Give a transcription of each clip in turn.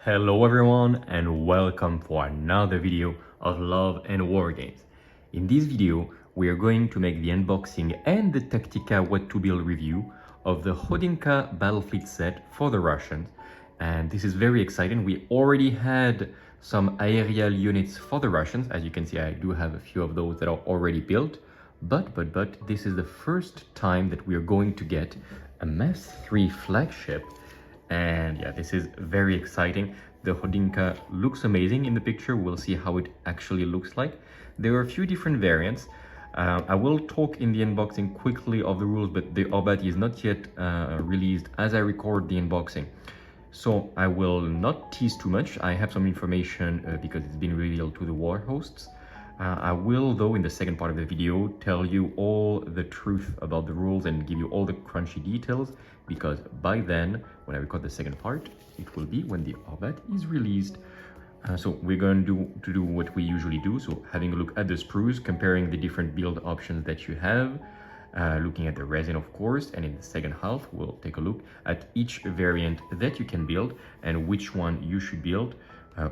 Hello everyone and welcome for another video of Love and Wargames. In this video, we are going to make the unboxing and the Tactica what to build review of the Khodynka Battlefleet set for the Russians. And this is very exciting. We already had some aerial units for the Russians. As you can see, I do have a few of those that are already built. But this is the first time that we are going to get a Mass 3 flagship. And yeah, this is very exciting. The Khodynka looks amazing in the picture. We'll see how it actually looks like. There are a few different variants. I will talk in the unboxing quickly of the rules, but the Obat is not yet released as I record the unboxing. So I will not tease too much. I have some information because it's been revealed to the war hosts. I will, though, in the second part of the video, tell you all the truth about the rules and give you all the crunchy details, because by then, when I record the second part, it will be when the Obat is released. So we're going to do what we usually do, so having a look at the sprues, comparing the different build options that you have, looking at the resin, of course, and in the second half, we'll take a look at each variant that you can build and which one you should build.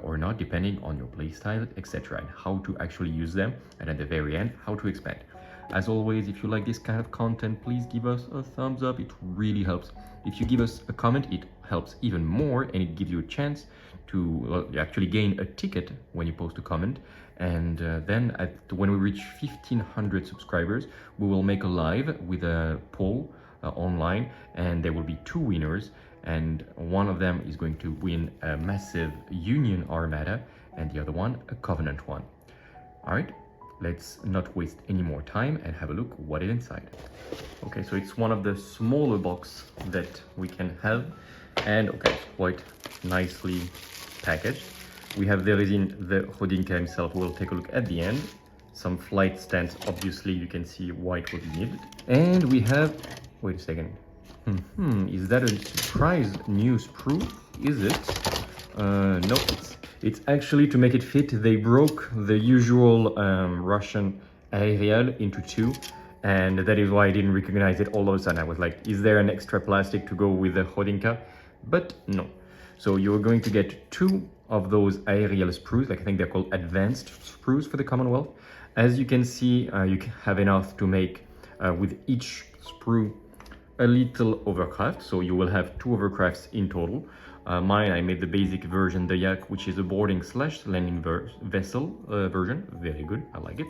Or not, depending on your playstyle, etc., and how to actually use them, and at the very end, how to expand. As always, if you like this kind of content, please give us a thumbs up. It really helps. If you give us a comment, it helps even more, and it gives you a chance to actually gain a ticket when you post a comment. And then when we reach 1,500 subscribers, we will make a live with a poll online, and there will be two winners. And one of them is going to win a massive Union Armada and the other one a Covenant one. All right, let's not waste any more time and have a look what is inside. Okay, so it's one of the smaller box that we can have, and okay, it's quite nicely packaged. We have the resin, the Khodynka himself. We'll take a look at the end. Some flight stands, obviously you can see why it was needed. And we have, wait a second. Is that a surprise new sprue? Is it? No, it's actually to make it fit. They broke the usual Russian aerial into two, and that is why I didn't recognize it all of a sudden. I was like, is there an extra plastic to go with the Khodynka? But no. So you're going to get two of those aerial sprues, like I think they're called advanced sprues for the Commonwealth. As you can see, you have enough to make with each sprue a little hovercraft, so you will have two hovercrafts in total. Mine, I made the basic version, the Yak, which is a boarding / landing vessel version. Very good, I like it.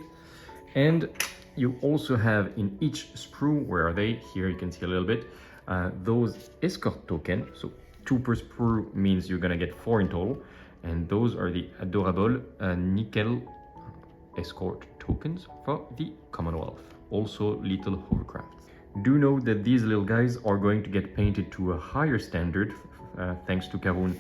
And you also have in each sprue, where are they? Here you can see a little bit, those escort tokens. So 2 per sprue means you're gonna get 4 in total. And those are the adorable nickel escort tokens for the Commonwealth. Also little hovercrafts. Do note that these little guys are going to get painted to a higher standard, thanks to Karun,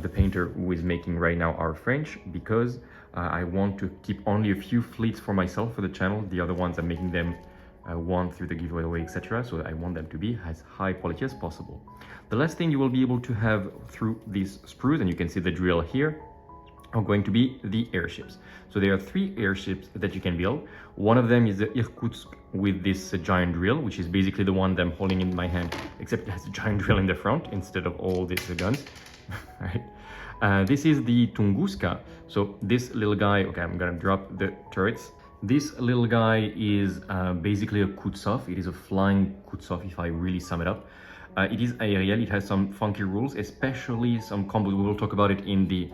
the painter who is making right now our French, because I want to keep only a few fleets for myself for the channel. The other ones I'm making them one through the giveaway, etc. So I want them to be as high quality as possible. The last thing you will be able to have through these sprues, and you can see the drill here, are going to be the airships. So there are 3 airships that you can build. One of them is the Irkutsk with this giant drill, which is basically the one that I'm holding in my hand, except it has a giant drill in the front instead of all these guns. Right? This is the Tunguska. So this little guy, okay, I'm gonna drop the turrets. This little guy is basically a Kutsov. It is a flying Kutsov, if I really sum it up. It is aerial. It has some funky rules, especially some combos. We will talk about it in the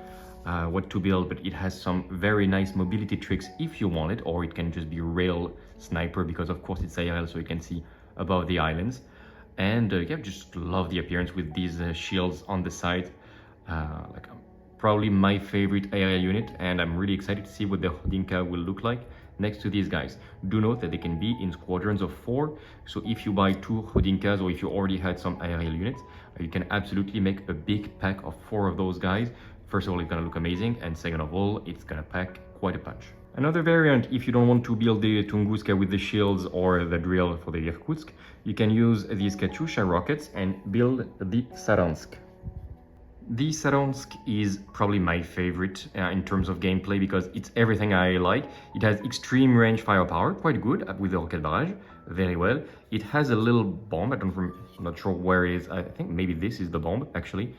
what to build, but it has some very nice mobility tricks if you want it, or it can just be rail sniper, because of course it's aerial, so you can see above the islands. And yeah, just love the appearance with these shields on the side. Like probably my favorite aerial unit, and I'm really excited to see what the Khodynka will look like next to these guys. Do note that they can be in squadrons of 4, so if you buy 2 Khodynkas, or if you already had some aerial units, you can absolutely make a big pack of 4 of those guys. First of all, it's gonna look amazing, and second of all, it's gonna pack quite a punch. Another variant, if you don't want to build the Tunguska with the shields or the drill for the Irkutsk, you can use these Katyusha rockets and build the Saransk. The Saransk is probably my favorite in terms of gameplay because it's everything I like. It has extreme range firepower, quite good with the rocket barrage, very well. It has a little bomb, I'm not sure where it is, I think maybe this is the bomb actually.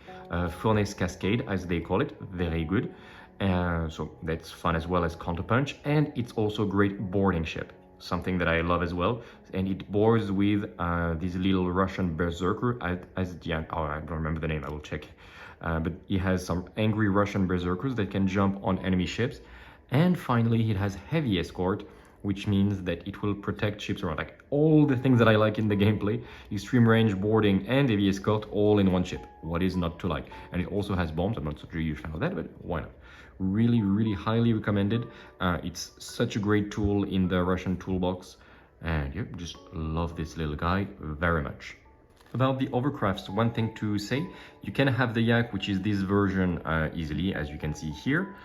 Furnace Cascade as they call it, very good. So that's fun as well as counterpunch, and it's also a great boarding ship. Something that I love as well, and it boards with this little Russian berserker as the, oh, I don't remember the name, I will check. But it has some angry Russian berserkers that can jump on enemy ships. And finally, it has heavy escort, which means that it will protect ships around, like all the things that I like in the gameplay, extreme range, boarding, and heavy escort all in one ship. What is not to like? And it also has bombs. I'm not such a huge fan of that, but why not? Really, really highly recommended. It's such a great tool in the Russian toolbox. And yeah, just love this little guy very much. About the hovercrafts, one thing to say, you can have the Yak, which is this version easily, as you can see here,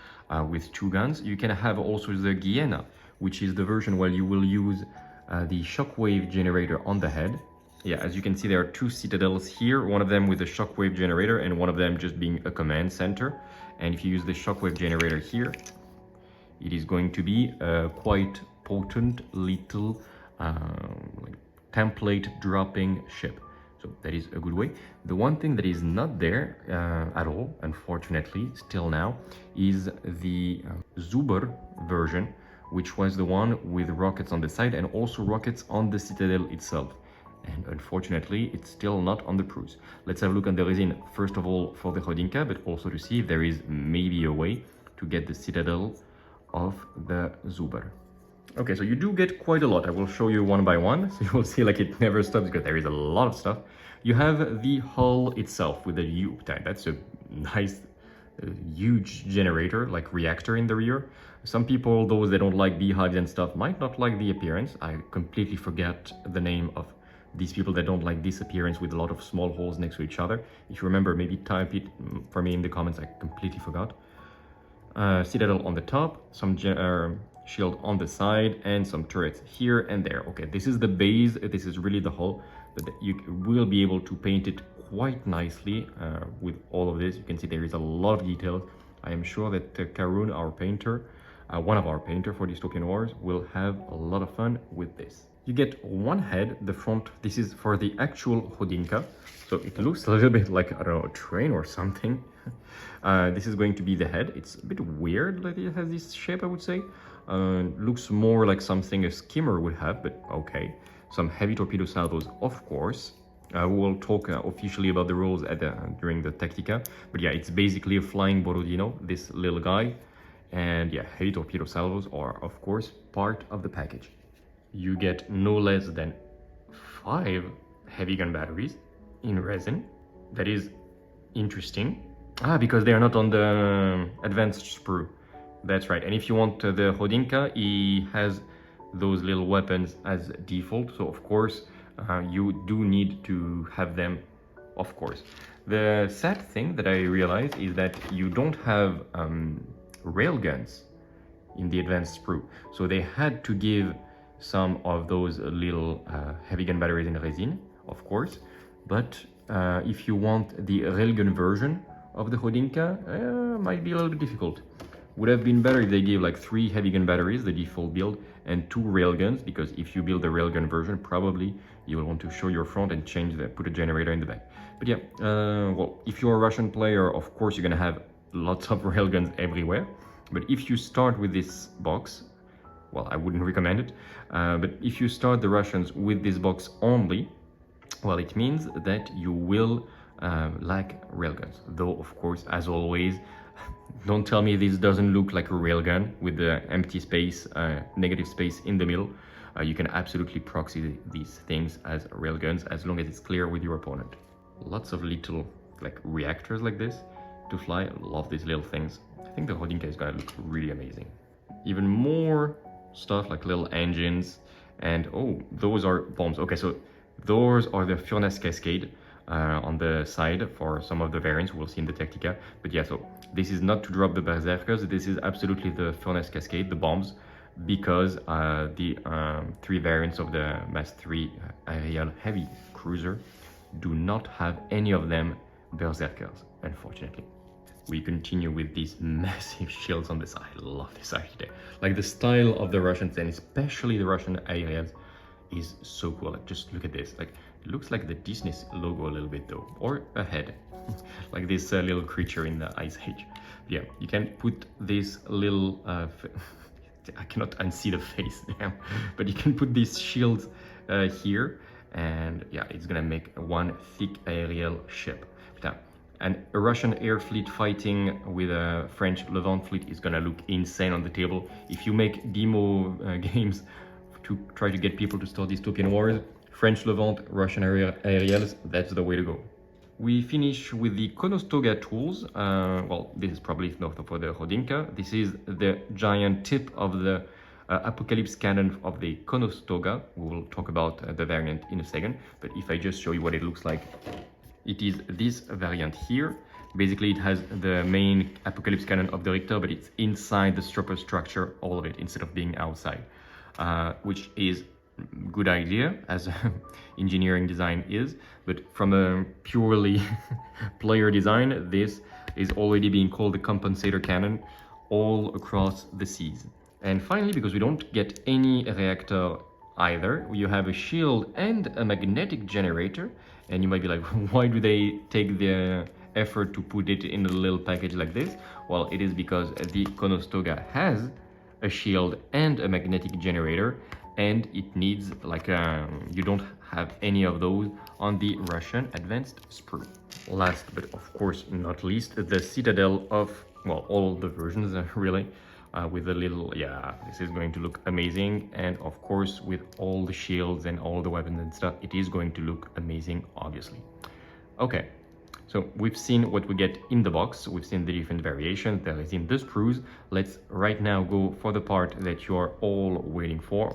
with 2 guns. You can have also the Giyena, which is the version where you will use the Shockwave generator on the head. Yeah, as you can see, there are 2 citadels here, one of them with a Shockwave generator and one of them just being a command center. And if you use the Shockwave generator here, it is going to be a quite potent little like template dropping ship. So that is a good way. The one thing that is not there at all, unfortunately, still now, is the Zubr version, which was the one with rockets on the side and also rockets on the citadel itself. And unfortunately, it's still not on the Prus. Let's have a look on the resin, first of all, for the Khodynka, but also to see if there is maybe a way to get the citadel of the Zubr. Okay, so you do get quite a lot. I will show you one by one, so you will see like it never stops because there is a lot of stuff. You have the hull itself with the U type. That's a nice, huge generator, like reactor in the rear. Some people, those that don't like beehives and stuff, might not like the appearance. I completely forget the name of these people that don't like this appearance with a lot of small holes next to each other. If you remember, maybe type it for me in the comments. I completely forgot. Citadel on the top, some shield on the side, and some turrets here and there. Okay, this is the base, this is really the hull, but you will be able to paint it quite nicely with all of this. You can see there is a lot of details. I am sure that Karun, our painter, one of our painters for Dystopian Wars, will have a lot of fun with this. You get one head, the front, this is for the actual Khodynka, so it looks a little bit like, I don't know, a train or something. This is going to be the head. It's a bit weird that it has this shape, I would say. Looks more like something a skimmer would have, but okay. Some heavy torpedo salvos, of course. We will talk officially about the rules at during the Tactica, but yeah, it's basically a flying Borodino, this little guy. And yeah, heavy torpedo salvos are, of course, part of the package. You get no less than 5 heavy gun batteries in resin. That is interesting. Because they are not on the advanced sprue. That's right. And if you want the Khodynka, he has those little weapons as default. So of course, you do need to have them, of course. The sad thing that I realized is that you don't have railguns in the advanced sprue. So they had to give some of those little heavy gun batteries in resin, of course. But if you want the railgun version of the Khodynka, might be a little bit difficult. Would have been better if they gave like 3 heavy gun batteries, the default build, and 2 railguns, because if you build the railgun version, probably you will want to show your front and put a generator in the back. But yeah, well, if you're a Russian player, of course you're gonna have lots of railguns everywhere. But if you start with this box, well, I wouldn't recommend it. But if you start the Russians with this box only, well, it means that you will lack railguns. Though, of course, as always, don't tell me this doesn't look like a railgun with the empty space, negative space in the middle. You can absolutely proxy these things as railguns as long as it's clear with your opponent. Lots of little like reactors like this to fly. Love these little things. I think the Khodynka is gonna look really amazing. Even more stuff like little engines, and oh, those are bombs. Okay, so those are the Furnace Cascade on the side for some of the variants we'll see in the Tactica. But yeah, so this is not to drop the berserkers, this is absolutely the Furnace Cascade, the bombs, because the 3 variants of the Mass 3 Aerial Heavy Cruiser do not have any of them berserkers, unfortunately. We continue with these massive shields on the side. I love this architect. Like the style of the Russians, and especially the Russian aerials, is so cool. Like, just look at this. Like, it looks like the Disney logo a little bit though, or a head, like this little creature in the Ice Age. Yeah, you can put this little I cannot unsee the face, damn. But you can put these shields here, and yeah, it's gonna make one thick aerial ship. And a Russian air fleet fighting with a French Levant fleet is gonna look insane on the table. If you make demo games to try to get people to start dystopian wars, French Levant, Russian aerials, that's the way to go. We finish with the Konostoga tools. Well, this is probably not for the Khodynka. This is the giant tip of the Apocalypse cannon of the Konostoga. We will talk about the variant in a second, but if I just show you what it looks like, it is this variant here. Basically, it has the main Apocalypse cannon of the Rikhter, but it's inside the stropper structure, all of it, instead of being outside, which is good idea as engineering design is, but from a purely player design, this is already being called the compensator cannon all across the seas. And finally, because we don't get any reactor either, you have a shield and a magnetic generator, and you might be like, why do they take the effort to put it in a little package like this? Well, it is because the Konostoga has a shield and a magnetic generator, and it needs like you don't have any of those on the Russian advanced sprue. Last but of course not least, the citadel of, well, all the versions really, with a little, yeah, this is going to look amazing, and of course with all the shields and all the weapons and stuff, it is going to look amazing, obviously. Okay, so we've seen what we get in the box, we've seen the different variations that is in the sprues. Let's right now go for the part that you are all waiting for.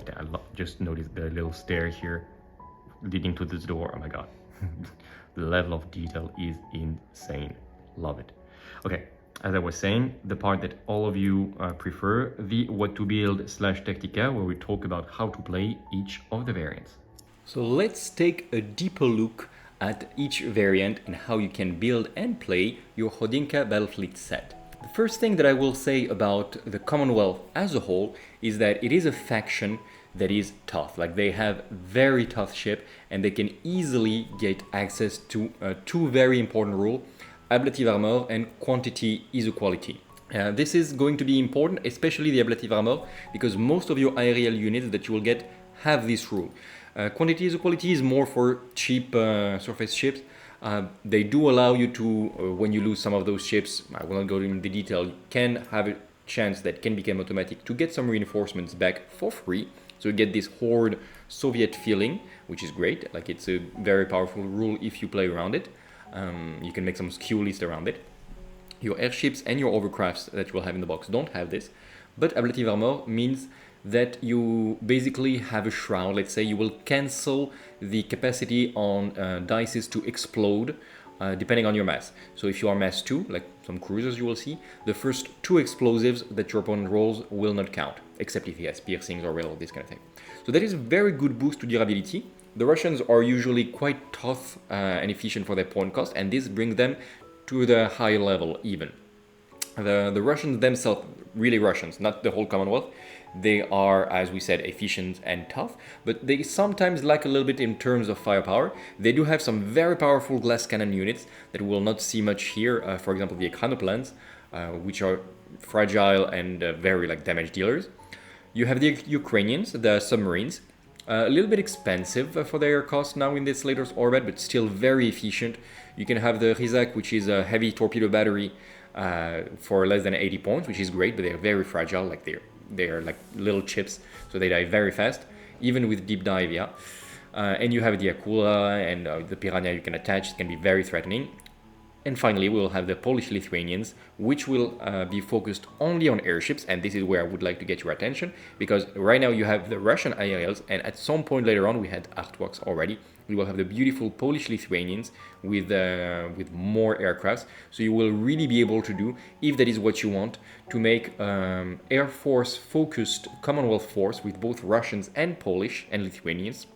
Just notice the little stair here leading to this door. Oh my god, the level of detail is insane. Love it. Okay, as I was saying, the part that all of you prefer, the what to build / Tactica, where we talk about how to play each of the variants. So let's take a deeper look at each variant and how you can build and play your Khodynka Battlefleet set. The first thing that I will say about the Commonwealth as a whole is that it is a faction that is tough. Like, they have very tough ship, and they can easily get access to two very important rules: ablative armor and quantity is equality. This is going to be important, especially the ablative armor, because most of your aerial units that you will get have this rule. Quantity is equality is more for cheap surface ships. They do allow you to, when you lose some of those ships, I will not go into the detail, you can have a chance that can become automatic to get some reinforcements back for free. So you get this horde Soviet feeling, which is great. Like, it's a very powerful rule if you play around it. You can make some skew list around it. Your airships and your hovercrafts that you will have in the box don't have this, but ablative armor means that you basically have a shroud. Let's say you will cancel the capacity on dices to explode depending on your mass. So if you are mass 2, like some cruisers you will see, the first 2 explosives that your opponent rolls will not count, except if he has piercings or riddle, this kind of thing. So that is a very good boost to durability. The Russians are usually quite tough and efficient for their point cost, and this brings them to the high level even. The Russians themselves, really Russians, not the whole Commonwealth, they are, as we said, efficient and tough, but they sometimes lack a little bit in terms of firepower. They do have some very powerful glass cannon units that we will not see much here. For example, the Ekranoplans, which are fragile and very damage dealers. You have the Ukrainians, the submarines, a little bit expensive for their cost now in this later orbit, but still very efficient. You can have the Rizak, which is a heavy torpedo battery for less than 80 points, which is great, but they're very fragile. Like, they're like little chips, so they die very fast, even with deep dive, yeah. And you have the Akula and the Piranha you can attach. It can be very threatening. And finally, we will have the Polish-Lithuanians, which will be focused only on airships, and this is where I would like to get your attention, because right now you have the Russian aerials, and at some point later on, we had artworks already. We will have the beautiful Polish-Lithuanians with more aircrafts, so you will really be able to do, if that is what you want, to make Air Force-focused Commonwealth force with both Russians and Polish and Lithuanians.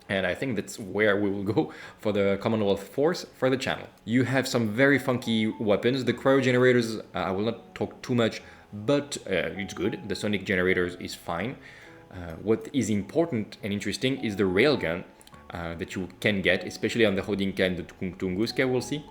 And I think that's where we will go for the Commonwealth Force for the channel. You have some very funky weapons. The cryo generators, I will not talk too much, but it's good. The sonic generators is fine. What is important and interesting is the railgun that you can get, especially on the Khodynka and the Tunguska, we'll see.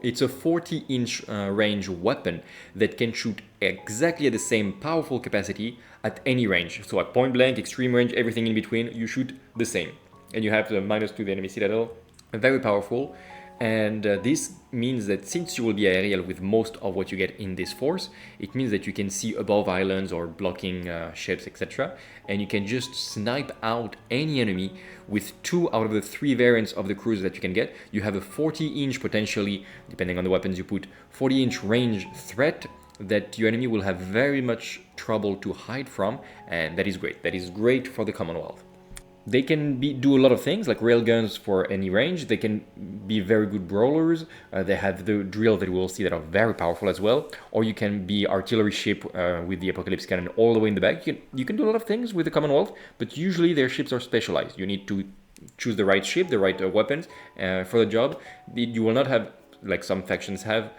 It's a 40-inch range weapon that can shoot exactly at the same powerful capacity at any range. So at point blank, extreme range, everything in between, you shoot the same. And you have the -2 the enemy citadel, very powerful. And this means that since you will be aerial with most of what you get in this force, it means that you can see above islands or blocking ships, etc. And you can just snipe out any enemy with 2 out of the 3 variants of the cruiser that you can get. You have a 40-inch, potentially, depending on the weapons you put, 40-inch range threat that your enemy will have very much trouble to hide from, and that is great. That is great for the Commonwealth. They can do a lot of things, like railguns for any range. They can be very good brawlers. They have the drill that we'll see that are very powerful as well. Or you can be artillery ship with the Apocalypse cannon all the way in the back. You can do a lot of things with the Commonwealth, but usually their ships are specialized. You need to choose the right ship, the right weapons for the job. You will not have, like some factions have,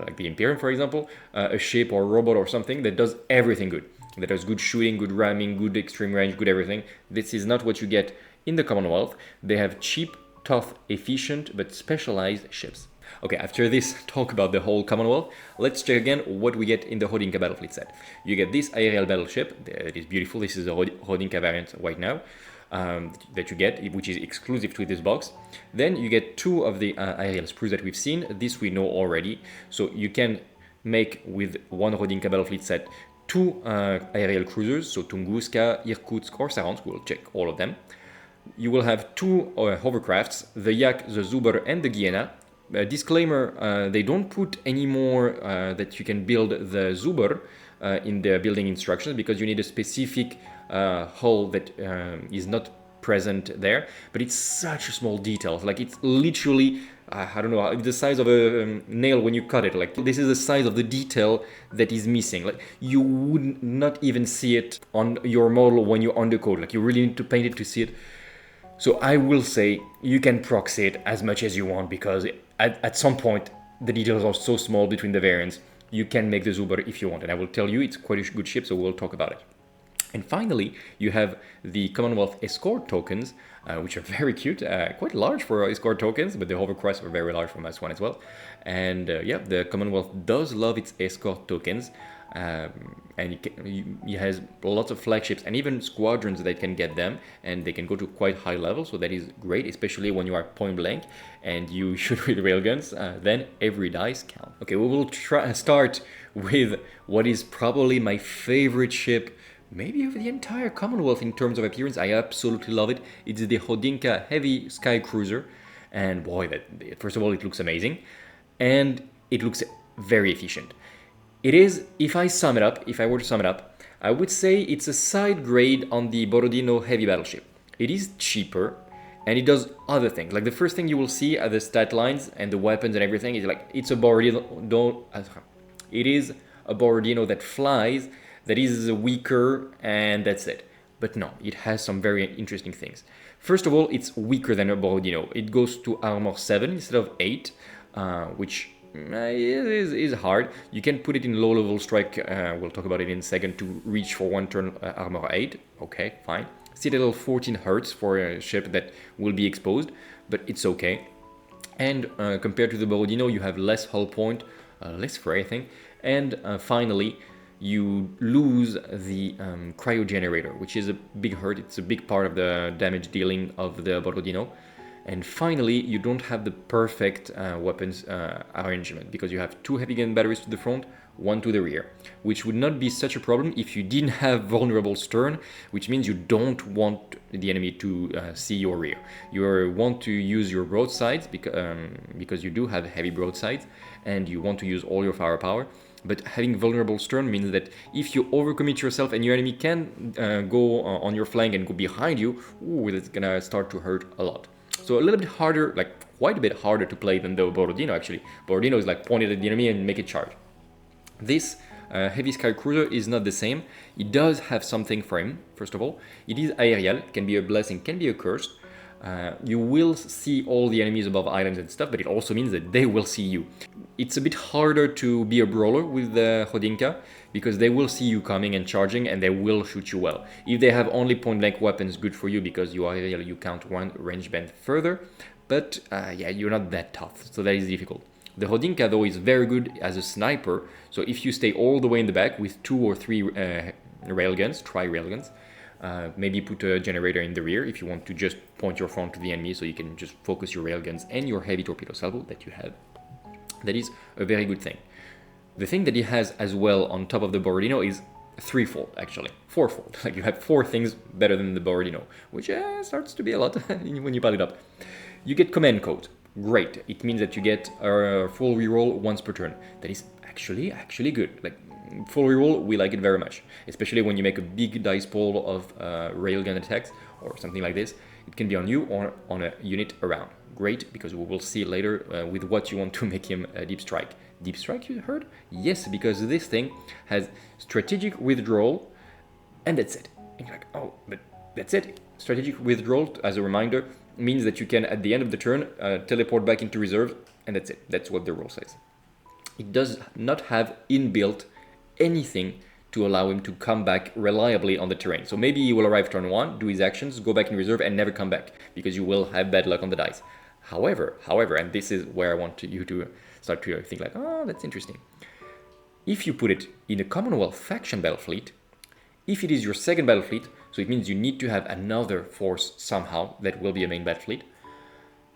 like the Imperium, for example, a ship or a robot or something that does everything good. That has good shooting, good ramming, good extreme range, good everything. This is not what you get in the Commonwealth. They have cheap, tough, efficient, but specialized ships. Okay, after this talk about the whole Commonwealth, let's check again what we get in the Khodynka Battlefleet set. You get this aerial battleship. It is beautiful. This is a Khodynka variant right now that you get, which is exclusive to this box. Then you get 2 of the aerial sprues that we've seen. This we know already. So you can make with one Khodynka Battlefleet set 2 aerial cruisers, so Tunguska, Irkutsk or Saransk, we'll check all of them. You will have 2 hovercrafts, the Yak, the Zubr and the Giyena. Disclaimer, they don't put any more that you can build the Zubr in the building instructions because you need a specific hull that is not present there, but it's such a small detail. Like it's literally, I don't know, the size of a nail when you cut it. Like this is the size of the detail that is missing. Like you would not even see it on your model when you undercoat. Like you really need to paint it to see it. So I will say you can proxy it as much as you want because at some point the details are so small between the variants. You can make the Zubr if you want, and I will tell you it's quite a good ship, so we'll talk about it. And finally, you have the Commonwealth escort tokens, which are very cute, quite large for escort tokens, but the hovercrafts are very large from S1 as well. And yeah, the Commonwealth does love its escort tokens, and it has lots of flagships and even squadrons that can get them, and they can go to quite high levels, so that is great, especially when you are point blank and you shoot with railguns, then every dice counts. Okay, we will start with what is probably my favorite ship, maybe of the entire Commonwealth in terms of appearance. I absolutely love it. It's the Khodynka Heavy Skycruiser, and boy, first of all, it looks amazing, and it looks very efficient. It is, if I were to sum it up, I would say it's a side grade on the Borodino Heavy Battleship. It is cheaper, and it does other things. Like the first thing you will see are the stat lines and the weapons and everything is like, it's a Borodino, it is a Borodino that flies, that is weaker, and that's it. But no, it has some very interesting things. First of all, it's weaker than a Borodino. It goes to armor 7 instead of 8, which is hard. You can put it in low level strike, we'll talk about it in a second, to reach for 1 turn armor 8. Okay, fine. Citadel 14 hurts for a ship that will be exposed, but it's okay. And compared to the Borodino, you have less hull point, less for everything. And finally, you lose the cryo generator, which is a big hurt. It's a big part of the damage dealing of the Borodino. And finally, you don't have the perfect weapons arrangement because you have 2 heavy gun batteries to the front, 1 to the rear, which would not be such a problem if you didn't have vulnerable stern, which means you don't want the enemy to see your rear. You want to use your broadsides because you do have heavy broadsides and you want to use all your firepower. But having vulnerable stern means that if you overcommit yourself and your enemy can go on your flank and go behind you, it's gonna start to hurt a lot. So a little bit harder, like quite a bit harder to play than the Borodino actually. Borodino is like pointed at the enemy and make it charge. This Heavy Skycruiser is not the same. It does have something for him, first of all. It is aerial, can be a blessing, can be a curse. You will see all the enemies above islands and stuff, but it also means that they will see you. It's a bit harder to be a brawler with the Khodynka because they will see you coming and charging and they will shoot you well. If they have only point-blank weapons, good for you because you are aerial, you count one range band further, but yeah, you're not that tough, so that is difficult. The Khodynka though is very good as a sniper, so if you stay all the way in the back with 2 or 3 railguns, try railguns, maybe put a generator in the rear if you want to just point your front to the enemy so you can just focus your railguns and your heavy torpedo salvo that you have. That is a very good thing. The thing that it has as well on top of the Borodino is threefold, actually, fourfold. Like you have 4 things better than the Borodino, which starts to be a lot when you pile it up. You get command code. Great. It means that you get a full reroll once per turn. That is actually good. Like full reroll, we like it very much, especially when you make a big dice pool of railgun attacks or something like this. It can be on you or on a unit around. Great, because we will see later with what you want to make him a deep strike. Deep strike, you heard? Yes, because this thing has strategic withdrawal, and that's it. And you're like, oh, but that's it. Strategic withdrawal, as a reminder, means that you can, at the end of the turn, teleport back into reserve, and that's it. That's what the rule says. It does not have inbuilt anything to allow him to come back reliably on the terrain. So maybe he will arrive turn 1, do his actions, go back in reserve, and never come back, because you will have bad luck on the dice. However, and this is where I want you to start to think like, oh, that's interesting. If you put it in a Commonwealth faction battle fleet, if it is your second battle fleet, so it means you need to have another force somehow that will be a main battle fleet.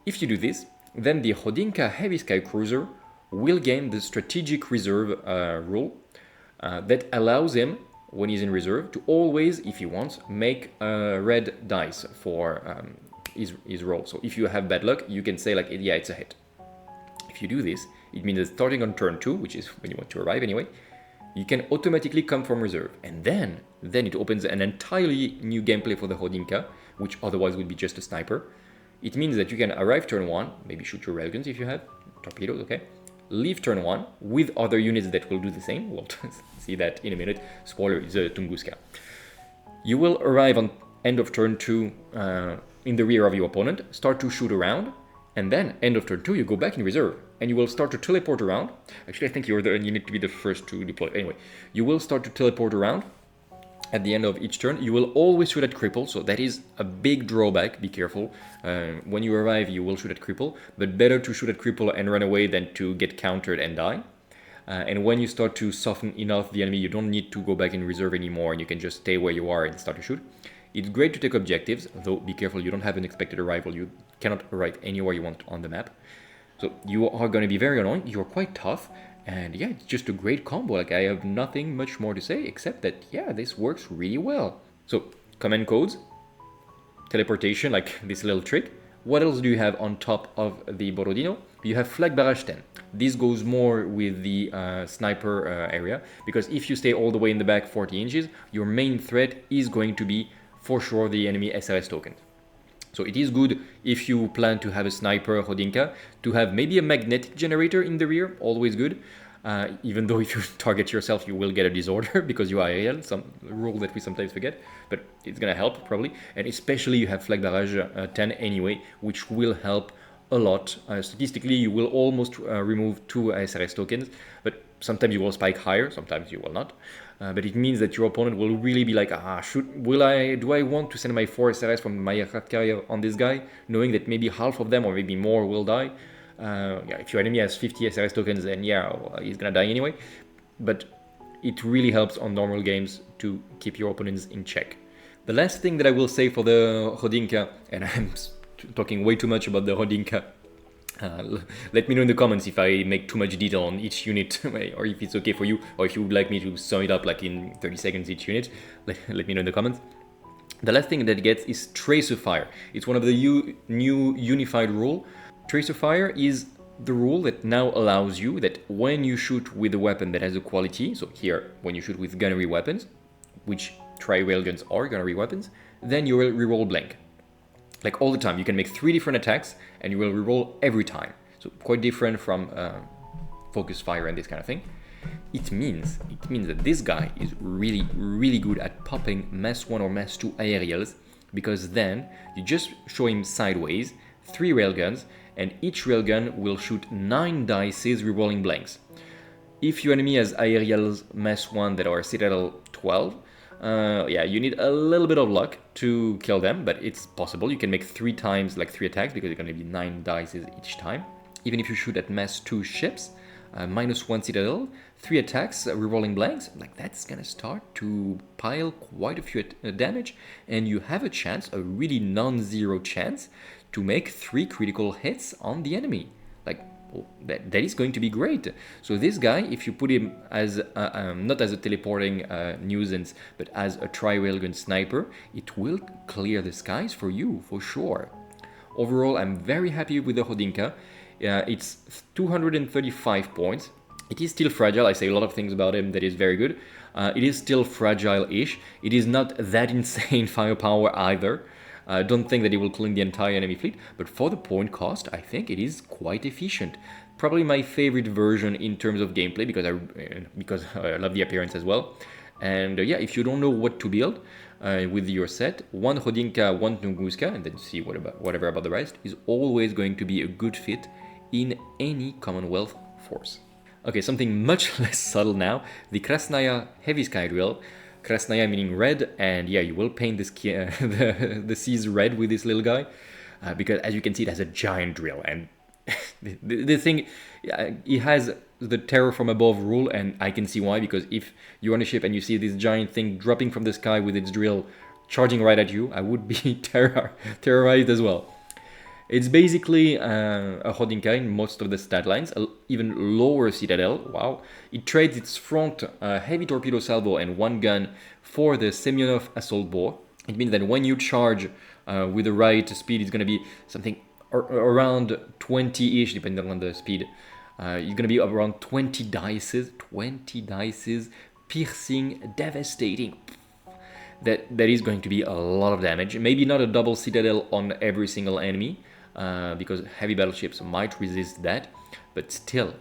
If you do this, then the Khodynka Heavy Skycruiser will gain the strategic reserve rule that allows him, when he's in reserve, to always, if he wants, make red dice for his roll. So if you have bad luck, you can say like, yeah, it's a hit. If you do this, it means that starting on turn 2, which is when you want to arrive anyway, you can automatically come from reserve. And then it opens an entirely new gameplay for the Khodynka, which otherwise would be just a sniper. It means that you can arrive turn 1, maybe shoot your railguns if you have, torpedoes, okay? Leave turn 1 with other units that will do the same. We'll see that in a minute. Spoiler, it's a Tunguska. You will arrive on end of turn 2 in the rear of your opponent, start to shoot around, and then end of turn 2 you go back in reserve and you will start to teleport around. Actually, I think you need to be the first to deploy. Anyway, you will start to teleport around at the end of each turn. You will always shoot at cripple, so that is a big drawback. Be careful. When you arrive, you will shoot at cripple, but better to shoot at cripple and run away than to get countered and die. And when you start to soften enough the enemy, you don't need to go back in reserve anymore, and you can just stay where you are and start to shoot. It's great to take objectives, though be careful, you don't have an expected arrival. You cannot arrive anywhere you want on the map. So you are going to be very annoying. You're quite tough. And yeah, it's just a great combo. Like, I have nothing much more to say except that, yeah, this works really well. So, command codes, teleportation, like this little trick. What else do you have on top of the Borodino? You have flag barrage 10. This goes more with the sniper area, because if you stay all the way in the back 40 inches, your main threat is going to be, for sure, the enemy SRS token. So it is good if you plan to have a sniper Khodynka to have maybe a magnetic generator in the rear, always good. Even though if you target yourself, you will get a disorder because you are aerial, some rule that we sometimes forget, but it's gonna help probably. And especially you have flag barrage 10 anyway, which will help a lot. Statistically, you will almost remove 2 SRS tokens, but sometimes you will spike higher, sometimes you will not. But it means that your opponent will really be like, do I want to send my 4 SRS from my aircraft carrier on this guy, knowing that maybe half of them or maybe more will die? Yeah, if your enemy has 50 SRS tokens, then yeah, well, he's gonna die anyway. But it really helps on normal games to keep your opponents in check. The last thing that I will say for the Khodynka, and I'm talking way too much about the Khodynka, let me know in the comments if I make too much detail on each unit, or if it's okay for you, or if you would like me to sum it up like in 30 seconds each unit. Let me know in the comments. The last thing that it gets is Tracer Fire. It's one of the new unified rule. Tracer Fire is the rule that now allows you that when you shoot with a weapon that has a quality, so here when you shoot with gunnery weapons, which tri-railguns are gunnery weapons, then you will reroll blank. Like all the time, you can make 3 different attacks and you will reroll every time. So quite different from focus fire and this kind of thing. It means that this guy is really good at popping mass 1 or mass 2 aerials, because then you just show him sideways, 3 railguns, and each railgun will shoot 9 dices rerolling blanks. If your enemy has aerials mass 1 that are Citadel 12, yeah, you need a little bit of luck to kill them, but it's possible. You can make 3 times, like 3 attacks, because it's going to be 9 dices each time. Even if you shoot at mass 2 ships, -1 Citadel, 3 attacks, rerolling blanks, like that's going to start to pile quite a few damage, and you have a chance, a really non-zero chance, to make 3 critical hits on the enemy. Like, that is going to be great. So this guy, if you put him as not as a teleporting nuisance, but as a tri-railgun sniper, it will clear the skies for you, for sure. Overall, I'm very happy with the Khodynka. It's 235 points. It is still fragile. I say a lot of things about him that is very good. It is still fragile-ish. It is not that insane firepower either. I don't think that it will clean the entire enemy fleet, but for the point cost, I think it is quite efficient. Probably my favorite version in terms of gameplay, because I love the appearance as well. And yeah, if you don't know what to build with your set, 1 Khodynka, 1 Tunguska, and then see whatever about the rest, is always going to be a good fit in any Commonwealth force. Okay, something much less subtle now, the Krasnaya Heavy Skydrill. Krasnaya meaning red, and yeah, you will paint this the seas red with this little guy, because as you can see, it has a giant drill, and the thing, it has the terror from above rule, and I can see why, because if you're on a ship and you see this giant thing dropping from the sky with its drill charging right at you, I would be terrorized as well. It's basically a Khodynka in most of the stat lines, even lower Citadel, wow. It trades its front heavy torpedo salvo and 1 gun for the Semyonov assault bore. It means that when you charge with the right speed, it's going to be something around 20-ish, depending on the speed. It's going to be around 20 dices, piercing, devastating. That is going to be a lot of damage. Maybe not a double Citadel on every single enemy, because heavy battleships might resist that, but still,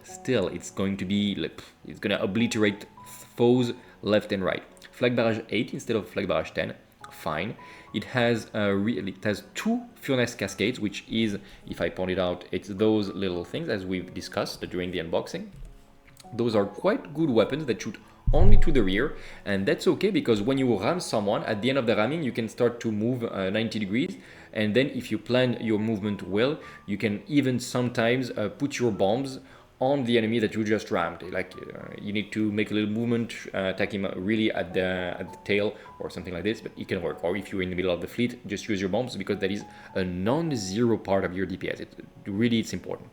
it's going to be like, it's going to obliterate foes left and right. Flag barrage 8 instead of flag barrage 10, fine. It has 2 furnace cascades, which is, if I point it out, it's those little things as we've discussed during the unboxing. Those are quite good weapons that shoot only to the rear, and that's okay, because when you ram someone, at the end of the ramming, you can start to move 90 degrees, and then if you plan your movement well, you can even sometimes put your bombs on the enemy that you just rammed. Like you need to make a little movement, attack him really at the tail or something like this, but it can work. Or if you're in the middle of the fleet, just use your bombs, because that is a non-zero part of your DPS. It's important.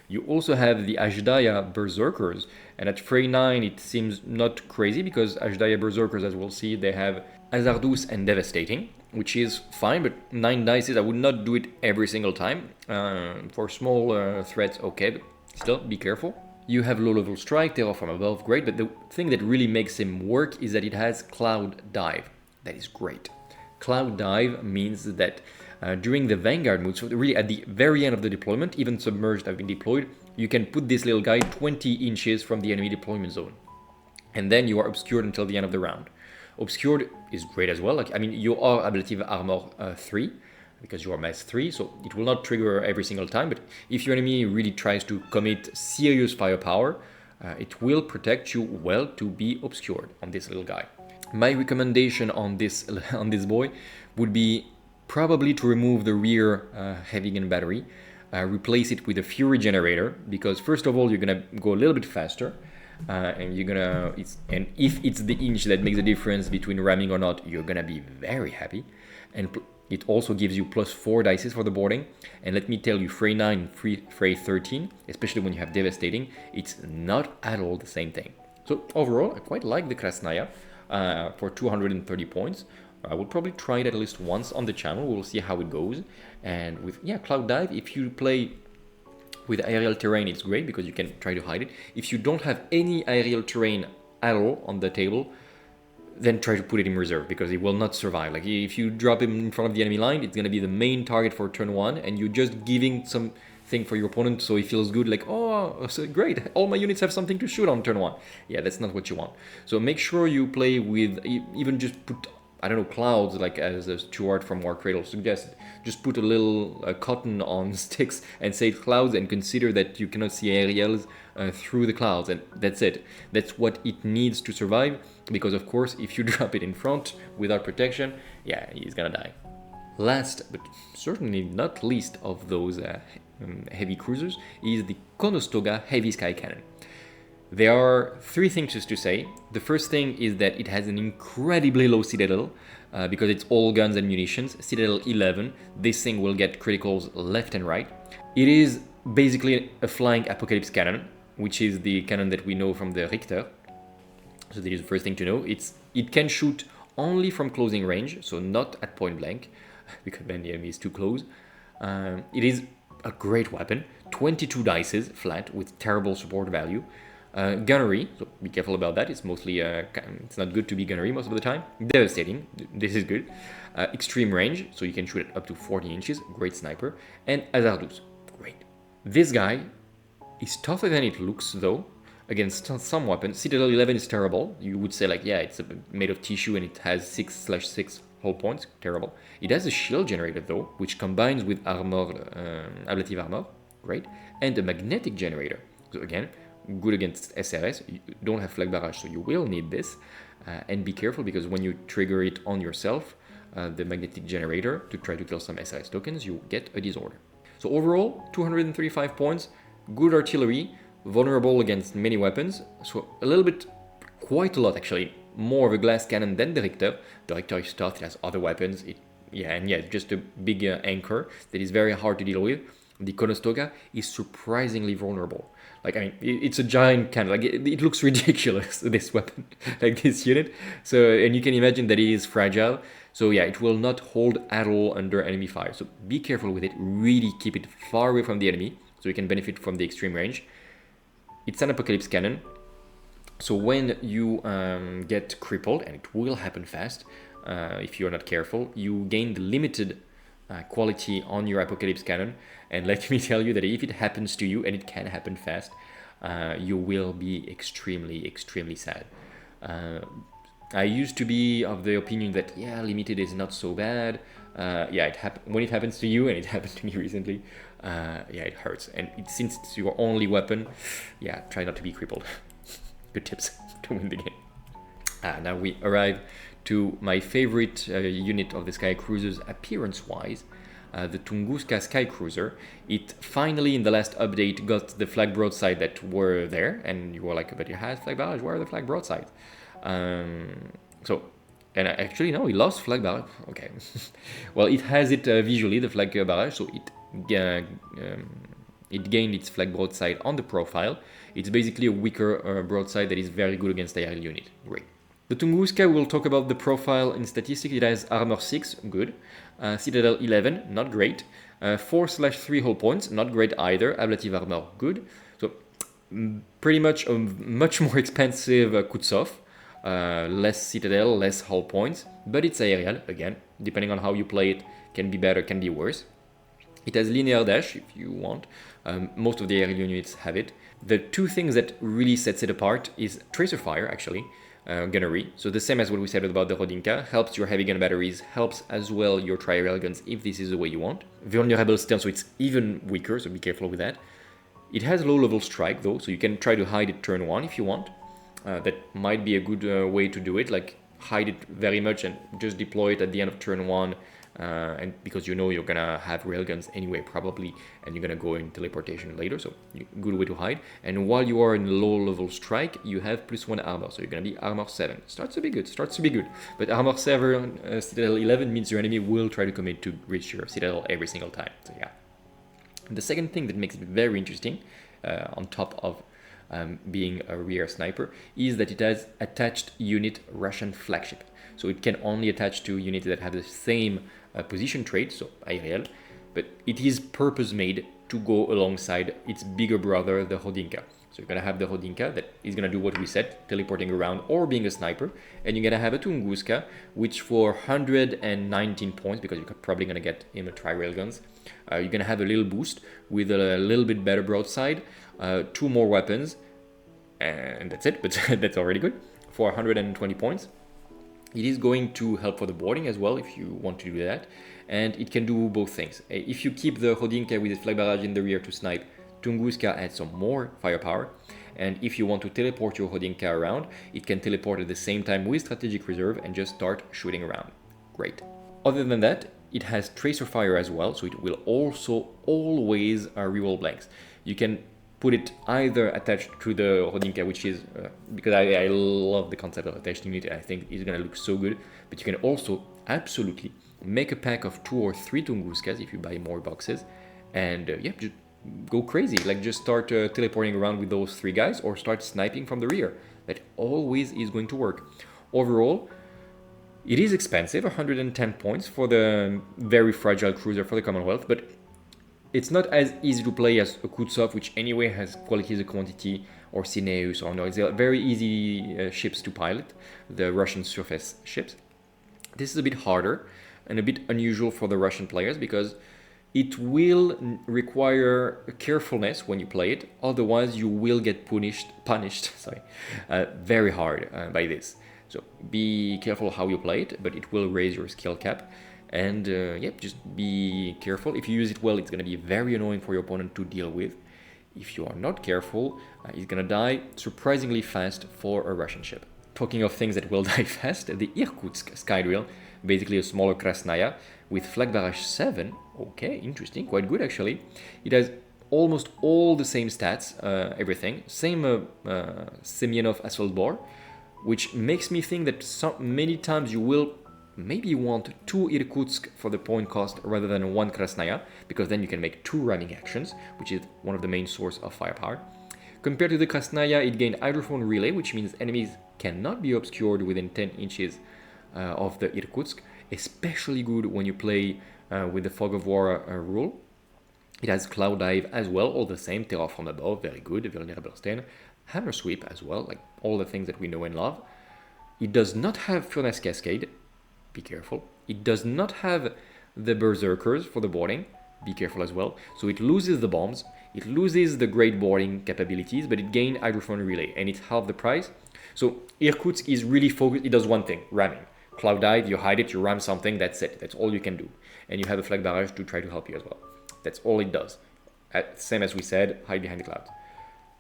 You also have the Ajdaya Berserkers, and at Frey 9 it seems not crazy, because Ajdaya Berserkers, as we'll see, they have Hazardous and Devastating, which is fine, but 9 dices, I would not do it every single time. For small threats, okay, but still, be careful. You have low-level strike, terror from above, great, but the thing that really makes him work is that it has Cloud Dive. That is great. Cloud Dive means that during the Vanguard mode, so really at the very end of the deployment, even submerged have been deployed, you can put this little guy 20 inches from the enemy deployment zone. And then you are obscured until the end of the round. Obscured is great as well. Like, I mean, you are Ablative Armor 3, because you are Mass 3, so it will not trigger every single time, but if your enemy really tries to commit serious firepower, it will protect you well to be obscured on this little guy. My recommendation on this boy would be probably to remove the rear heavy gun battery, replace it with a Fury generator, because first of all, you're gonna go a little bit faster, and if it's the inch that makes a difference between ramming or not, you're gonna be very happy. And it also gives you +4 dices for the boarding, and let me tell you, Frey 9, Frey 13, especially when you have Devastating, it's not at all the same thing. So overall, I quite like the Krasnaya for 230 points. I will probably try it at least once on the channel. We'll see how it goes. And with Cloud Dive, if you play with aerial terrain, it's great because you can try to hide it. If you don't have any aerial terrain at all on the table, then try to put it in reserve, because it will not survive. Like, if you drop him in front of the enemy line, it's going to be the main target for turn 1, and you're just giving something for your opponent so he feels good, like, oh, so great, all my units have something to shoot on turn 1. Yeah, that's not what you want. So make sure you play with, even just put I don't know, clouds, like as Stuart from War Cradle suggested. Just put a little cotton on sticks and say clouds, and consider that you cannot see aerials through the clouds, and that's it. That's what it needs to survive, because of course if you drop it in front without protection, yeah, he's gonna die. Last, but certainly not least of those heavy cruisers, is the Konostoga Heavy Skycannon. There are three things just to say. The first thing is that it has an incredibly low citadel, because it's all guns and munitions. Citadel 11, this thing will get criticals left and right. It is basically a flying Apocalypse cannon, which is the cannon that we know from the Rikhter. So that is the first thing to know. It can shoot only from closing range, so not at point blank, because then the enemy is too close. It is a great weapon, 22 dices flat with terrible support value. Gunnery, so be careful about that. It's mostly it's not good to be gunnery most of the time. Devastating, this is good. Extreme range, so you can shoot it up to 40 inches. Great sniper. And hazardous, great. This guy is tougher than it looks though against some weapons. Citadel 11 is terrible. You would say like, yeah, it's made of tissue and it has 6/6 hull points. Terrible. It has a shield generator though, which combines with armor, ablative armor. Great. And a magnetic generator. So again, good against SRS. You don't have flag barrage, so you will need this. And be careful, because when you trigger it on yourself, the magnetic generator, to try to kill some SRS tokens, you get a disorder. So overall, 235 points, good artillery, vulnerable against many weapons. So a little bit, quite a lot actually, more of a glass cannon than the Rikhter. The Rikhter is tough, it has other weapons. Just a big anchor that is very hard to deal with. The Konostoga is surprisingly vulnerable. Like, I mean, it's a giant cannon. Like, it looks ridiculous, this weapon, like this unit. So, and you can imagine that it is fragile. So yeah, it will not hold at all under enemy fire. So be careful with it. Really keep it far away from the enemy, so you can benefit from the extreme range. It's an Apocalypse cannon. So when you get crippled, and it will happen fast if you're not careful, you gain the limited quality on your Apocalypse cannon, and let me tell you that if it happens to you, and it can happen fast, you will be extremely sad. I used to be of the opinion that limited is not so bad. When it happens to you, and it happened to me recently, it hurts, and since it's your only weapon, try not to be crippled. Good tips to win the game. Now we arrive to my favorite unit of the Skycruisers appearance-wise, the Tunguska Skycruiser. It finally, in the last update, got the flag broadside that were there, and you were like, but it has flag barrage, where are the flag broadsides? And actually, no, it lost flag barrage, okay. Well, it has it visually, the flag barrage, so it gained its flag broadside on the profile. It's basically a weaker broadside that is very good against the aerial unit. Great. The Tunguska, we'll talk about the profile in statistics. It has armor 6, good. Citadel 11, not great. 4/3 hull points, not great either. Ablative armor, good. So pretty much a much more expensive Kutsov. Less Citadel, less hull points, but it's aerial, again, depending on how you play it, can be better, can be worse. It has linear dash if you want. Most of the aerial units have it. The two things that really sets it apart is tracer fire, actually. Gunnery, so the same as what we said about the Khodynka, helps your heavy gun batteries, helps as well your tri-rail guns if this is the way you want. Vulnerable stance, so it's even weaker, so be careful with that. It has low level strike though, so you can try to hide it turn 1 if you want. That might be a good way to do it, like hide it very much and just deploy it at the end of turn 1, and because you know you're gonna have railguns anyway probably, and you're gonna go in teleportation later, so good way to hide. And while you are in low level strike, you have +1 armor, so you're gonna be armor 7. Starts to be good, but armor 7 Citadel 11 means your enemy will try to commit to reach your Citadel every single time, so yeah. The second thing that makes it very interesting, on top of being a rear sniper, is that it has attached unit Russian flagship. So it can only attach to units that have the same position trait, so aerial, but it is purpose made to go alongside its bigger brother, the Khodynka. So you're gonna have the Khodynka that is gonna do what we said, teleporting around or being a sniper, and you're gonna have a Tunguska, which for 119 points, because you're probably gonna get him a tri-rail guns, you're gonna have a little boost with a little bit better broadside, 2 more weapons, and that's it, but that's already good, for 120 points. It is going to help for the boarding as well if you want to do that, and it can do both things. If you keep the Khodynka with its flag barrage in the rear to snipe, Tunguska adds some more firepower, and if you want to teleport your Khodynka around, it can teleport at the same time with strategic reserve and just start shooting around. Great. Other than that, it has tracer fire as well, so it will also always reroll blanks. You can put it either attached to the Khodynka, which is, because I love the concept of attached unit, I think it's gonna look so good, but you can also absolutely make a pack of 2 or 3 Tunguskas if you buy more boxes, and yeah, just go crazy, like just start teleporting around with those 3 guys, or start sniping from the rear. That always is going to work. Overall, it is expensive, 110 points for the very fragile cruiser for the Commonwealth, but it's not as easy to play as a Kutsov, which anyway has quality as a quantity, or Sineus, or no. It's very easy ships to pilot, the Russian surface ships. This is a bit harder and a bit unusual for the Russian players because it will require carefulness when you play it, otherwise you will get punished very hard by this. So be careful how you play it, but it will raise your skill cap. And yeah, just be careful. If you use it well, it's going to be very annoying for your opponent to deal with. If you are not careful, he's going to die surprisingly fast for a Russian ship. Talking of things that will die fast, the Irkutsk Skydrill, basically a smaller Krasnaya with flag barrage 7. Okay, interesting, quite good actually. It has almost all the same stats, everything. Same Semyonov assault bore, which makes me think that many times you will maybe want 2 Irkutsk for the point cost rather than 1 Krasnaya, because then you can make 2 ramming actions, which is one of the main source of firepower. Compared to the Krasnaya, it gained hydrophone relay, which means enemies cannot be obscured within 10 inches of the Irkutsk, especially good when you play with the Fog of War rule. It has Cloud Dive as well, all the same, Terror from above, very good, Vulnerable Stain, Hammer Sweep as well, like all the things that we know and love. It does not have Furnace Cascade, be careful. It does not have the Berserkers for the boarding, be careful as well. So it loses the bombs, it loses the great boarding capabilities, but it gained hydrophone relay, and it's half the price. So Irkutsk is really focused, it does one thing, ramming. Cloud Dive, you hide it, you ram something, that's it, that's all you can do. And you have a flag barrage to try to help you as well. That's all it does. Same as we said, hide behind the clouds.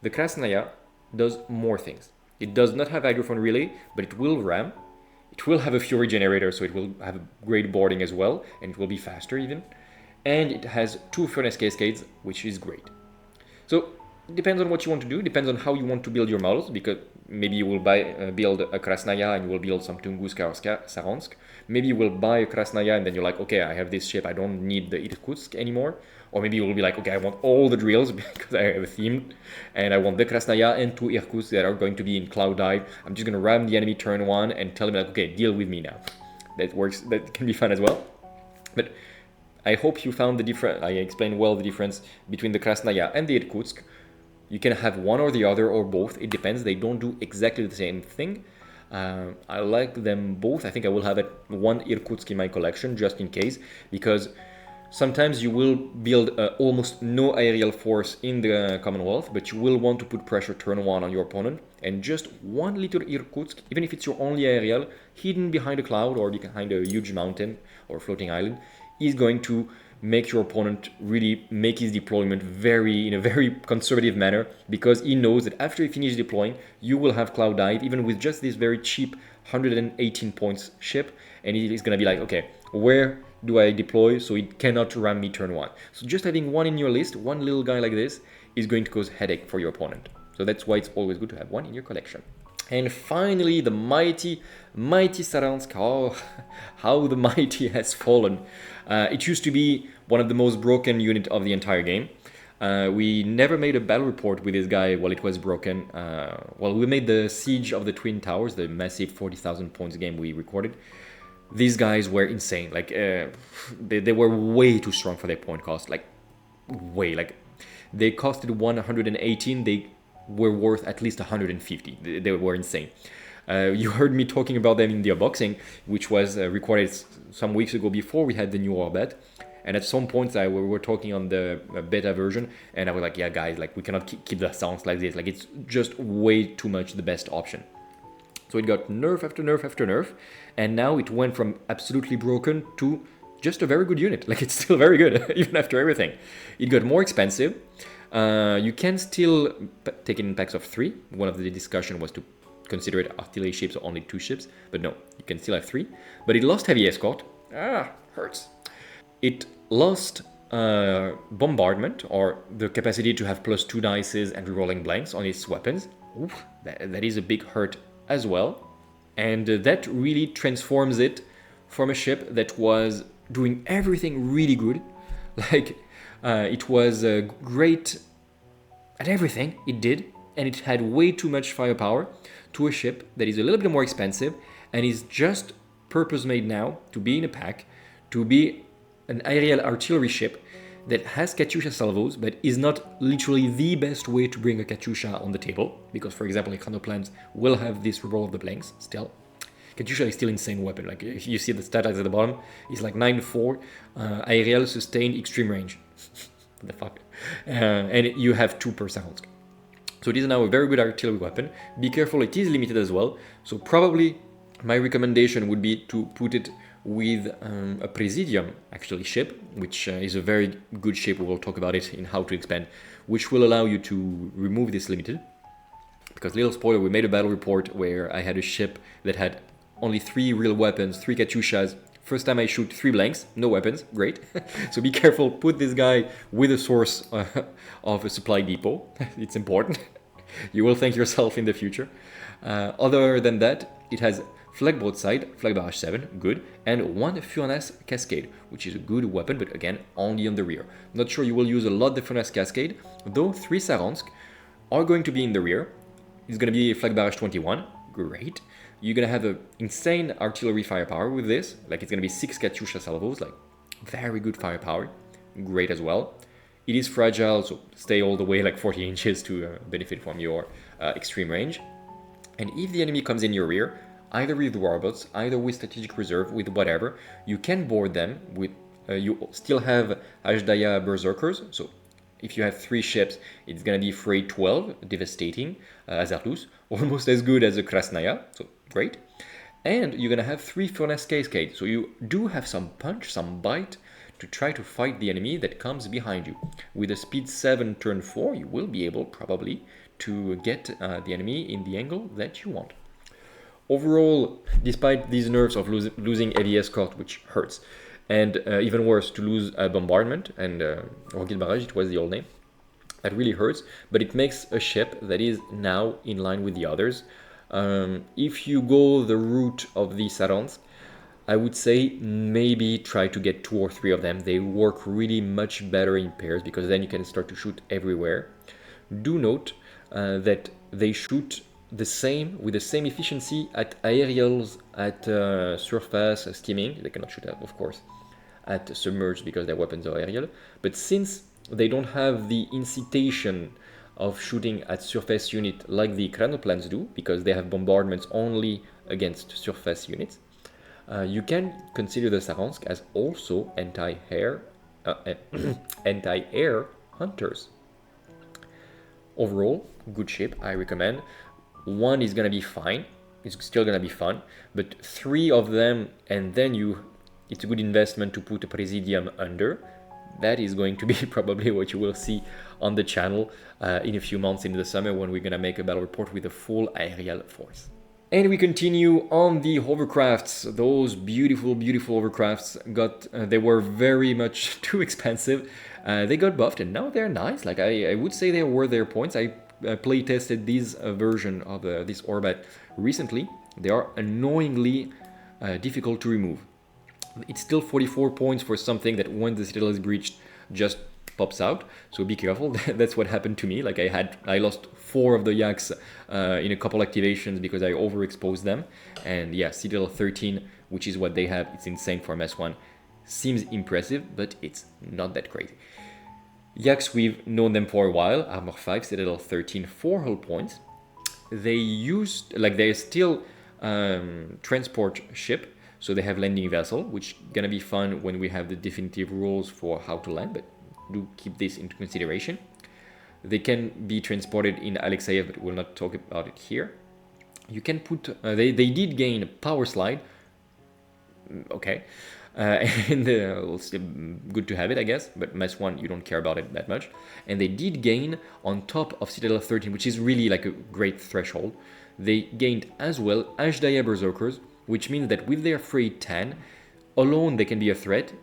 The Krasnaya does more things. It does not have hydrophone relay, but it will ram. It will have a Fury generator, so it will have great boarding as well, and it will be faster even. And it has 2 Furnace Cascades, which is great. So it depends on what you want to do, it depends on how you want to build your models, because maybe you will build a Krasnaya and you will build some Tunguska or Saransk. Maybe you will buy a Krasnaya and then you're like, okay, I have this ship, I don't need the Irkutsk anymore. Or maybe you will be like, okay, I want all the drills because I have a theme, and I want the Krasnaya and 2 Irkutsk that are going to be in Cloud Dive. I'm just going to ram the enemy turn 1 and tell him like, okay, deal with me now. That works, that can be fun as well. But I hope you found the difference, I explained well the difference between the Krasnaya and the Irkutsk. You can have one or the other or both, it depends, they don't do exactly the same thing. I like them both. I think I will have one Irkutsk in my collection just in case, because sometimes you will build almost no aerial force in the Commonwealth, but you will want to put pressure turn 1 on your opponent, and just one little Irkutsk, even if it's your only aerial, hidden behind a cloud or behind a huge mountain or floating island, is going to make your opponent really make his deployment in a very conservative manner, because he knows that after he finishes deploying, you will have Cloud Dive, even with just this very cheap 118 points ship, and he's going to be like, okay, where do I deploy so it cannot ram me turn 1? So just having one in your list, one little guy like this, is going to cause headache for your opponent. So that's why it's always good to have one in your collection. And finally, the mighty Saransk. Oh, how the mighty has fallen. It used to be one of the most broken units of the entire game. We never made a battle report with this guy while it was broken. Well, we made the Siege of the Twin Towers, the massive 40,000 points game we recorded. These guys were insane. Like, they were way too strong for their point cost. Like, they costed 118, they were worth at least 150. They were insane. You heard me talking about them in the unboxing, which was recorded some weeks ago before we had the new Orbit. And at some point we were talking on the beta version, and I was like, yeah guys, like we cannot keep the sounds like this, like it's just way too much the best option. So it got nerf after nerf after nerf, and now it went from absolutely broken to just a very good unit. Like, it's still very good, even after everything. It got more expensive. You can still take it in packs of 3. One of the discussion was to consider it artillery ships or only 2 ships, but no, you can still have 3. But it lost heavy escort. Hurts. It lost bombardment, or the capacity to have +2 dices and rerolling blanks on its weapons. Oof, that is a big hurt as well. And that really transforms it from a ship that was doing everything really good. Like, it was great at everything it did, and it had way too much firepower, to a ship that is a little bit more expensive and is just purpose-made now to be in a pack, to be an aerial artillery ship that has Katyusha salvos, but is not literally the best way to bring a Katyusha on the table, because, for example, Ekranoplans will have this reroll of the blanks still. Katyusha is still an insane weapon. Like, if you see the stat at the bottom, it's like 9-4, aerial sustained extreme range. What the fuck? And you have 2 per Saransk. So it is now a very good artillery weapon. Be careful, it is limited as well. So probably my recommendation would be to put it with a Presidium actually ship, which is a very good ship. We will talk about it in how to expand, which will allow you to remove this limited. Because, little spoiler, we made a battle report where I had a ship that had only 3 real weapons, 3 Katyushas. First time I shoot 3 blanks, no weapons, great. So be careful, put this guy with a source of a supply depot. It's important. You will thank yourself in the future. Other than that, it has flag broadside, flag barrage 7, good, and 1 Furnace Cascade, which is a good weapon, but again, only on the rear. Not sure you will use a lot the Furnace Cascade, though 3 Saransk are going to be in the rear. It's going to be flag barrage 21, great. You're going to have an insane artillery firepower with this, like it's going to be 6 Katyusha salvos, like very good firepower, great as well. It is fragile, so stay all the way like 40 inches to benefit from your extreme range. And if the enemy comes in your rear, either with warboats, either with strategic reserve, with whatever, you can board them with, you still have Ajdaya Berserkers, so if you have 3 ships, it's gonna be freight 12, devastating, Azarlus, almost as good as a Krasnaya, so great. And you're gonna have 3 Furnace Cascade, so you do have some punch, some bite, to try to fight the enemy that comes behind you. With a speed 7 turn 4, you will be able, probably, to get the enemy in the angle that you want. Overall, despite these nerfs of losing heavy escort, which hurts, and even worse, to lose bombardment and rocket barrage, it was the old name, that really hurts, but it makes a ship that is now in line with the others. If you go the route of the Saransk, I would say maybe try to get 2 or 3 of them. They work really much better in pairs, because then you can start to shoot everywhere. Do note that they shoot the same, with the same efficiency at aerials, at surface, skimming. They cannot shoot, of course, at submerged because their weapons are aerial. But since they don't have the incitation of shooting at surface unit like the Ekranoplans do, because they have bombardments only against surface units, you can consider the Saransk as also anti-air hunters. Overall, good ship, I recommend. 1 is gonna be fine, it's still gonna be fun, but 3 of them, and then it's a good investment to put a Presidium under. That is going to be probably what you will see on the channel in a few months in the summer, when we're gonna make a battle report with a full aerial force. And we continue on the hovercrafts. Those beautiful, beautiful hovercrafts they were very much too expensive. They got buffed and now they're nice. Like, I would say they were their points. I play tested this version of this Orbat recently. They are annoyingly difficult to remove. It's still 44 points for something that, when the Citadel is breached, just pops out, so be careful. That's what happened to me. Like, I lost 4 of the Yaks in a couple activations because I overexposed them. And yeah, Citadel 13, which is what they have, it's insane for MS1. Seems impressive, but it's not that crazy. Yaks, we've known them for a while. Armor 5, Citadel 13, 4 hull points. They're still transport ship, so they have landing vessel, which gonna be fun when we have the definitive rules for how to land, but do keep this into consideration. They can be transported in Alexayev, but we'll not talk about it here. You can put, they did gain power slide, okay, and it's good to have it, I guess, but Mass 1, you don't care about it that much. And they did gain on top of Citadel 13, which is really like a great threshold. They gained as well Ashdaya Berserkers, which means that with their freight 10, alone they can be a threat.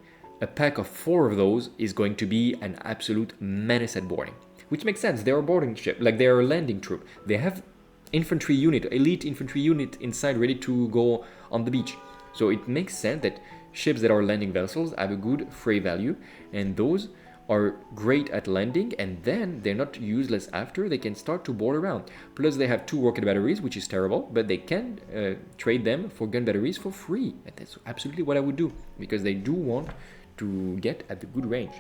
A pack of 4 of those is going to be an absolute menace at boarding. Which makes sense, they're a boarding ship, like they're a landing troop. They have infantry unit, elite infantry unit inside ready to go on the beach. So it makes sense that ships that are landing vessels have a good freight value, and those are great at landing, and then they're not useless after. They can start to board around. Plus they have 2 rocket batteries, which is terrible, but they can trade them for gun batteries for free. And that's absolutely what I would do, because they do want to get at the good range.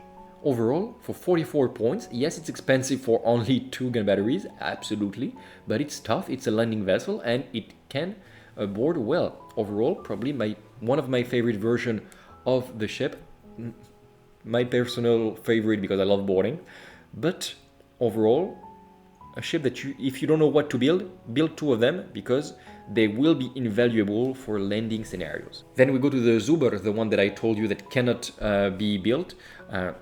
Overall, for 44 points, yes, it's expensive for only 2 gun batteries, absolutely, but it's tough, it's a landing vessel, and it can board well. Overall, probably one of my favorite version of the ship, my personal favorite because I love boarding, but overall, a ship that if you don't know what to build 2 of them, because they will be invaluable for landing scenarios. Then we go to the Zubr, the one that I told you that cannot be built.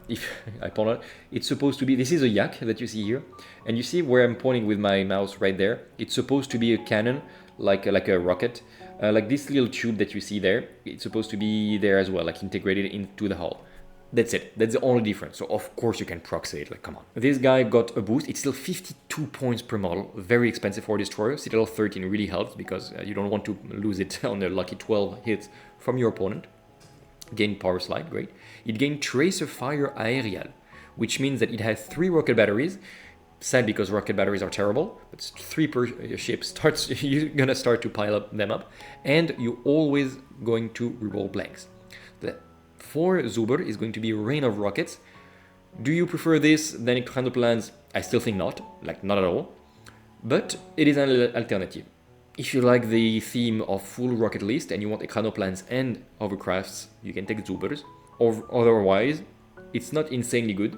If I point out, it's supposed to be, this is a Yak that you see here, and you see where I'm pointing with my mouse right there. It's supposed to be a cannon, like a rocket, like this little tube that you see there. It's supposed to be there as well, like integrated into the hull. That's it. That's the only difference. So of course you can proxy it, like come on. This guy got a boost. It's still 52 points per model. Very expensive for a destroyer. Citadel 13 really helps because you don't want to lose it on the lucky 12 hits from your opponent. Gained power slide, great. It gained tracer fire aerial, which means that it has 3 rocket batteries. Sad because rocket batteries are terrible, but 3 per ship starts. You're gonna start to pile them up, and you're always going to reroll blanks. For Zubr is going to be Rain of Rockets. Do you prefer this than Exoplans? I still think not, like not at all. But it is an alternative. If you like the theme of full rocket list and you want Exoplans and hovercrafts, you can take Zubr's. Or otherwise, it's not insanely good,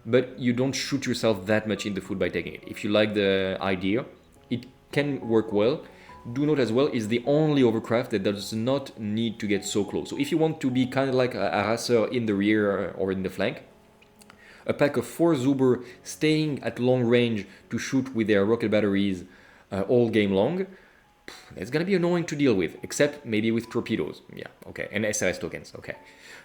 but you don't shoot yourself that much in the foot by taking it. If you like the idea, it can work well. Do note as well, is the only hovercraft that does not need to get so close. So if you want to be kind of like a harasser in the rear or in the flank, a pack of 4 Zubr staying at long range to shoot with their rocket batteries all game long, it's gonna be annoying to deal with, except maybe with torpedoes. Yeah, okay, and SRS tokens, okay.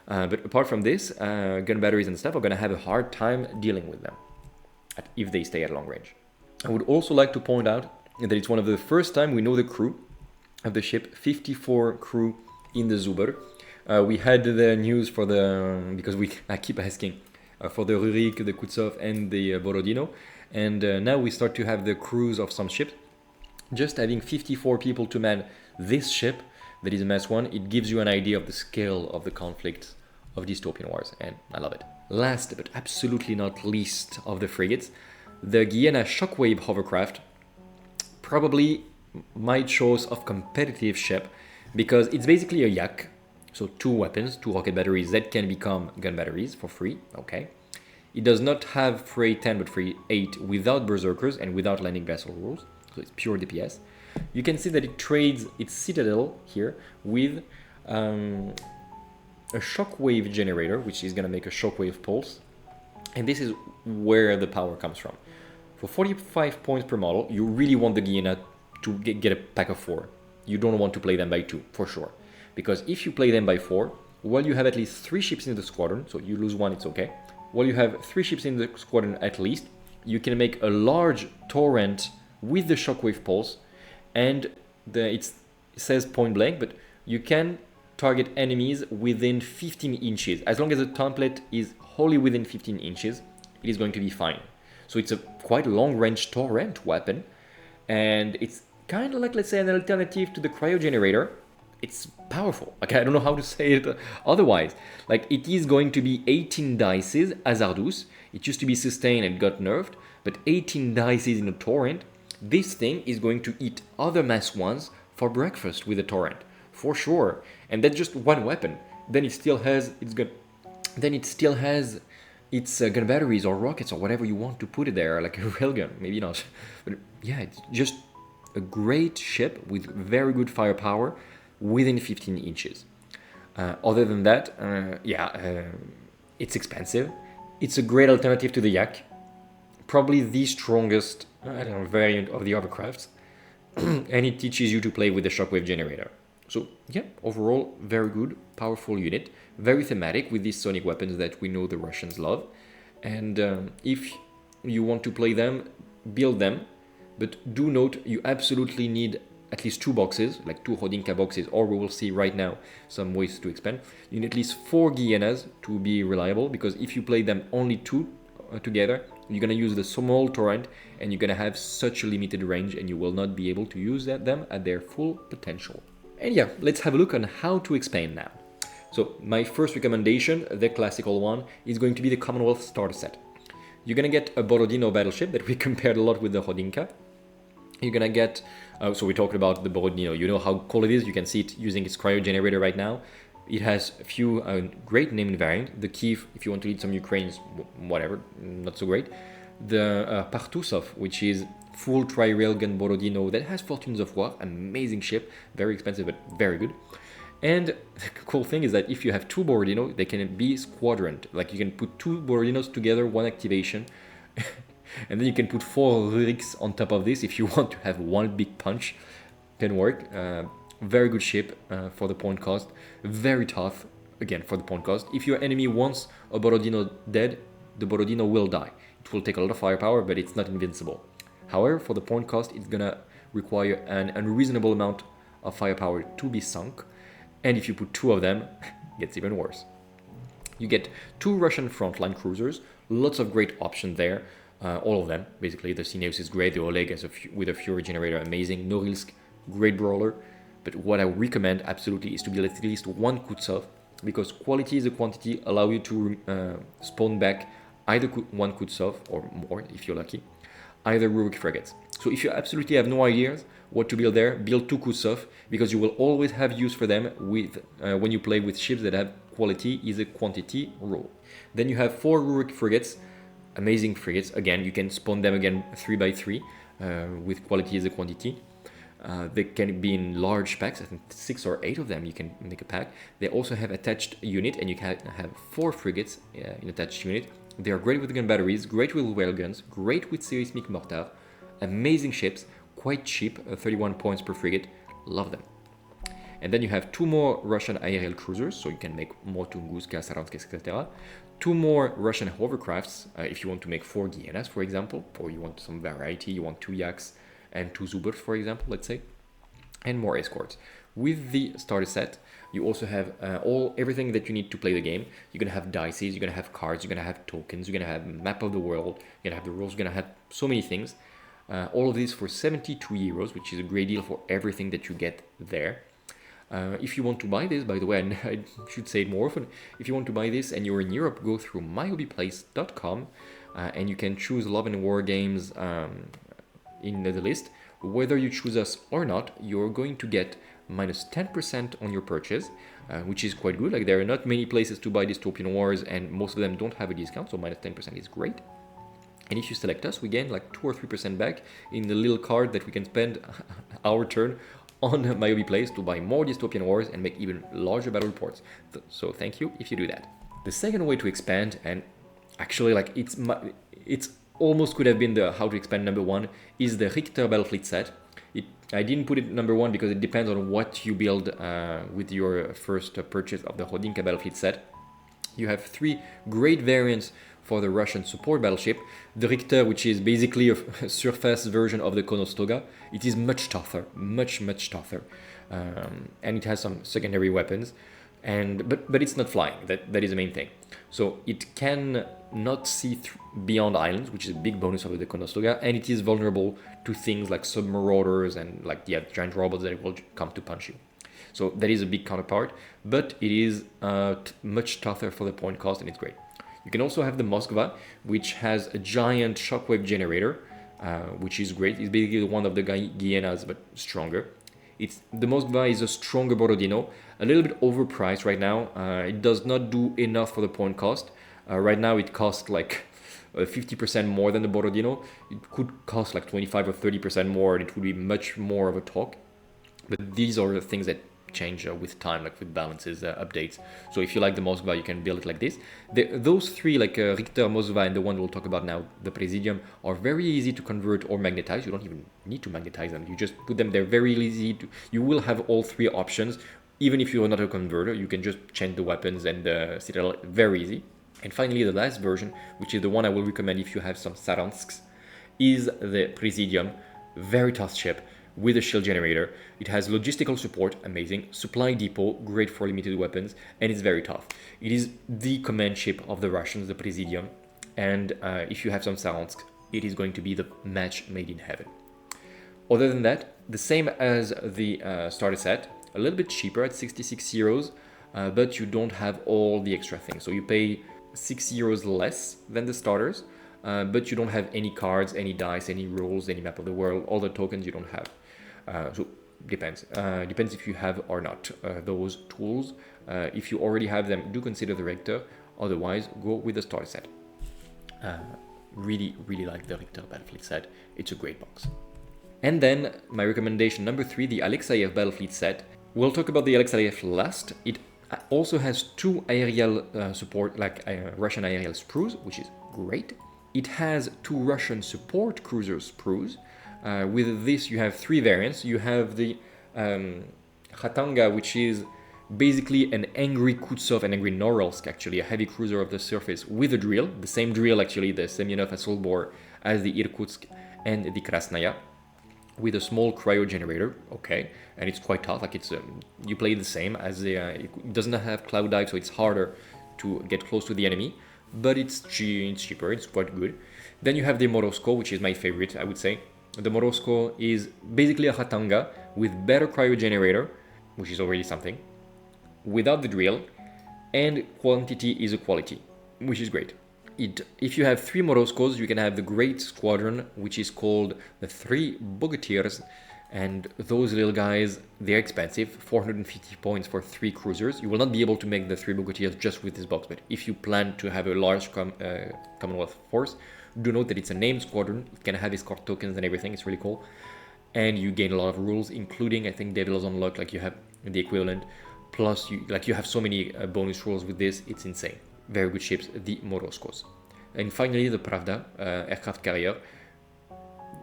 But apart from this, gun batteries and stuff are gonna have a hard time dealing with them if they stay at long range. I would also like to point out that it's one of the first time we know the crew of the ship, 54 crew in the Zubr. We had the news for the, because I keep asking, for the Rurik, the Kutsov and the Borodino, and now we start to have the crews of some ships. Just having 54 people to man this ship, that is a Mass 1, it gives you an idea of the scale of the conflict of Dystopian Wars, and I love it. Last but absolutely not least of the frigates, the Giyena Shockwave Hovercraft, probably my choice of competitive ship, because it's basically a Yak, so 2 weapons, 2 rocket batteries that can become gun batteries for free, okay. It does not have freight 10 but freight 8 without berserkers and without landing vessel rules, so it's pure DPS. You can see that it trades its Citadel here with a Shockwave generator, which is gonna make a Shockwave pulse, and this is where the power comes from. For 45 points per model, you really want the Giyena to get a pack of 4. You don't want to play them by 2, for sure. Because if you play them by 4, while you have at least 3 ships in the squadron, so you lose 1, it's okay. While you have 3 ships in the squadron at least, you can make a large torrent with the Shockwave pulse, and it says point blank, but you can target enemies within 15 inches. As long as the template is wholly within 15 inches, it is going to be fine. So it's a quite long-range torrent weapon, and it's kind of like, let's say, an alternative to the cryogenerator. It's powerful. Like, I don't know how to say it otherwise. Like, it is going to be 18 dices, Hazardous. It used to be sustained and got nerfed, but 18 dices in a torrent. This thing is going to eat other Mass 1s for breakfast with a torrent, for sure. And that's just one weapon. Then it still has its gun batteries or rockets or whatever you want to put it there, like a railgun, maybe not. But yeah, it's just a great ship with very good firepower within 15 inches. Other than that, it's expensive. It's a great alternative to the Yak, probably the strongest variant of the hovercrafts, and it teaches you to play with the Shockwave generator. So yeah, overall, very good, powerful unit, very thematic with these sonic weapons that we know the Russians love. And if you want to play them, build them, but do note you absolutely need at least 2 boxes, like 2 Khodynka boxes, or we will see right now some ways to expand. You need at least 4 Giyenas to be reliable, because if you play them only 2 together, you're going to use the small torrent and you're going to have such a limited range and you will not be able to use them at their full potential. And yeah, let's have a look on how to expand now. So my first recommendation, the classical one, is going to be the Commonwealth Starter Set. You're going to get a Borodino battleship that we compared a lot with the Khodynka. You're going to get, so we talked about the Borodino, you know how cool it is, you can see it using its cryo generator right now. It has a few great naming variants. The Kiev, if you want to lead some Ukrainians, whatever, not so great. The Partusov, which is full tri-railgun Borodino that has Fortunes of War, amazing ship, very expensive but very good. And the cool thing is that if you have 2 Borodino, they can be squadroned. Like you can put 2 Borodinos together, 1 activation, and then you can put 4 Ruriks on top of this if you want to have 1 big punch. Can work. Very good ship for the point cost. Very tough, again, for the point cost. If your enemy wants a Borodino dead, the Borodino will die. It will take a lot of firepower, but it's not invincible. However, for the point cost, it's gonna require an unreasonable amount of firepower to be sunk. And if you put 2 of them, it gets even worse. You get 2 Russian frontline cruisers, lots of great options there. All of them, basically. The Sineus is great, the Oleg with a Fury generator, amazing. Norilsk, great brawler. But what I recommend absolutely is to build at least 1 Kutsov, because quality is a quantity, allow you to spawn back either 1 Kutsov, or more if you're lucky, either Rurik frigates. So if you absolutely have no ideas what to build there, build 2 Kutsov, because you will always have use for them with when you play with ships that have quality is a quantity rule. Then you have 4 Rurik frigates, amazing frigates. Again, you can spawn them again 3x3 with quality as a quantity. They can be in large packs, I think 6 or 8 of them you can make a pack. They also have attached unit, and you can have 4 frigates in attached unit. They are great with gun batteries, great with railguns, great with seismic mortar, amazing ships, quite cheap, 31 points per frigate, love them. And then you have 2 more Russian aerial cruisers, so you can make more Tunguska, Saransk, etc. 2 more Russian hovercrafts, if you want to make 4 Giyenas, for example, or you want some variety, you want 2 Yaks and 2 Zubr, for example, let's say, and more escorts. With the starter set, you also have everything that you need to play the game. You're gonna have dices, you're gonna have cards, you're gonna have tokens, you're gonna have map of the world, you're gonna have the rules, you're gonna have so many things. All of this for 72 euros, which is a great deal for everything that you get there. If you want to buy this, by the way, and I should say it more often, if you want to buy this and you're in Europe, go through myhobbyplace.com and you can choose Love and Wargames in the list. Whether you choose us or not, you're going to get minus 10% on your purchase, which is quite good. Like, there are not many places to buy Dystopian Wars, and most of them don't have a discount, so minus 10% is great. And if you select us, we gain like 2 or 3% back in the little card that we can spend our turn on my hobby place to buy more Dystopian Wars and make even larger battle reports. So thank you if you do that. The second way to expand, and actually like it's almost could have been the how to expand number 1, is the Rikhter Battlefleet Set. I didn't put it number 1 because it depends on what you build with your first purchase of the Khodynka Battlefleet Set. You have 3 great variants for the Russian support battleship. The Rikhter, which is basically a surface version of the Konostoga. It is much tougher, much tougher, and it has some secondary weapons. But it's not flying. That is the main thing. So it can not see beyond islands, which is a big bonus of the Konostoga, and it is vulnerable to things like submarauders and like giant robots that will come to punch you. So that is a big counterpart, but it is much tougher for the point cost, and it's great. You can also have the Moskva, which has a giant shockwave generator, which is great. It's basically one of the Giyenas, but stronger. The Moskva is a stronger Borodino, a little bit overpriced right now. It does not do enough for the point cost. Right now it costs like 50% more than the Borodino. It could cost like 25 or 30% more, and it would be much more of a talk. But these are the things that change with time, like with balances, updates. So if you like the Moskva, you can build it like this. Those three, like Rikhter, Moskva, and the one we'll talk about now, the Presidium, are very easy to convert or magnetize. You don't even need to magnetize them. You just put them there, very easy to, you will have all three options. Even if you're not a converter, you can just change the weapons and the citadel, very easy. And finally, the last version, which is the one I will recommend if you have some Saransks, is the Presidium. Very tough ship with a shield generator. It has logistical support, amazing. Supply depot, great for limited weapons, and it's very tough. It is the command ship of the Russians, the Presidium. And if you have some Saransk, it is going to be the match made in heaven. Other than that, the same as the starter set, a little bit cheaper at 66 euros, but you don't have all the extra things. So you pay 6 euros less than the starters, but you don't have any cards, any dice, any rules, any map of the world, all the tokens you don't have. So depends. Depends if you have or not those tools. If you already have them, do consider the Rikhter. Otherwise, go with the starter set. Really like the Rikhter Battlefleet set. It's a great box. And then my recommendation number 3, the Alexayev Battlefleet Set. We'll talk about the Alexayev last. It also has 2 aerial support, like Russian aerial sprues, which is great. It has 2 Russian support cruiser sprues. With this, you have 3 variants. You have the Khodynka, which is basically an angry Kutsov and angry Norilsk, actually, a heavy cruiser of the surface with a drill. The same drill, actually, the Semyonov assault bore as the Irkutsk and the Krasnaya, with a small cryo generator, okay, and it's quite tough. Like it's you play the same as the it doesn't have cloud dive, so it's harder to get close to the enemy, but it's cheaper. It's quite good. Then you have the Morosko, which is my favorite, I would say. The Morosko is basically a Khodynka with better cryo generator, which is already something, without the drill, and quantity is a quality, which is great. If you have 3 Moroskos, you can have the great squadron, which is called the 3 Bogatyrs, and those little guys, they're expensive, 450 points for 3 cruisers. You will not be able to make the 3 Bogatyrs just with this box, but if you plan to have a large Commonwealth force, do note that it's a named squadron. It can have escort tokens and everything. It's really cool, and you gain a lot of rules, including I think Devils Unlocked, like you have the equivalent. Plus, you have so many bonus rules with this. It's insane. Very good ships, the Moroskos. And finally, the Pravda aircraft carrier.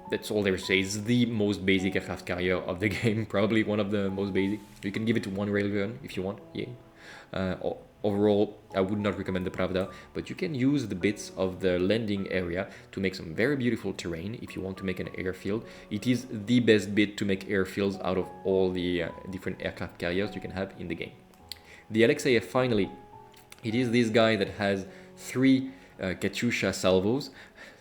That's all there is to say. It's the most basic aircraft carrier of the game, probably one of the most basic. You can give it to 1 railgun if you want. Yeah. Overall, I would not recommend the Pravda, but you can use the bits of the landing area to make some very beautiful terrain if you want to make an airfield. It is the best bit to make airfields out of all the different aircraft carriers you can have in the game. The Alexayev, finally, it is this guy that has 3 Katyusha salvos.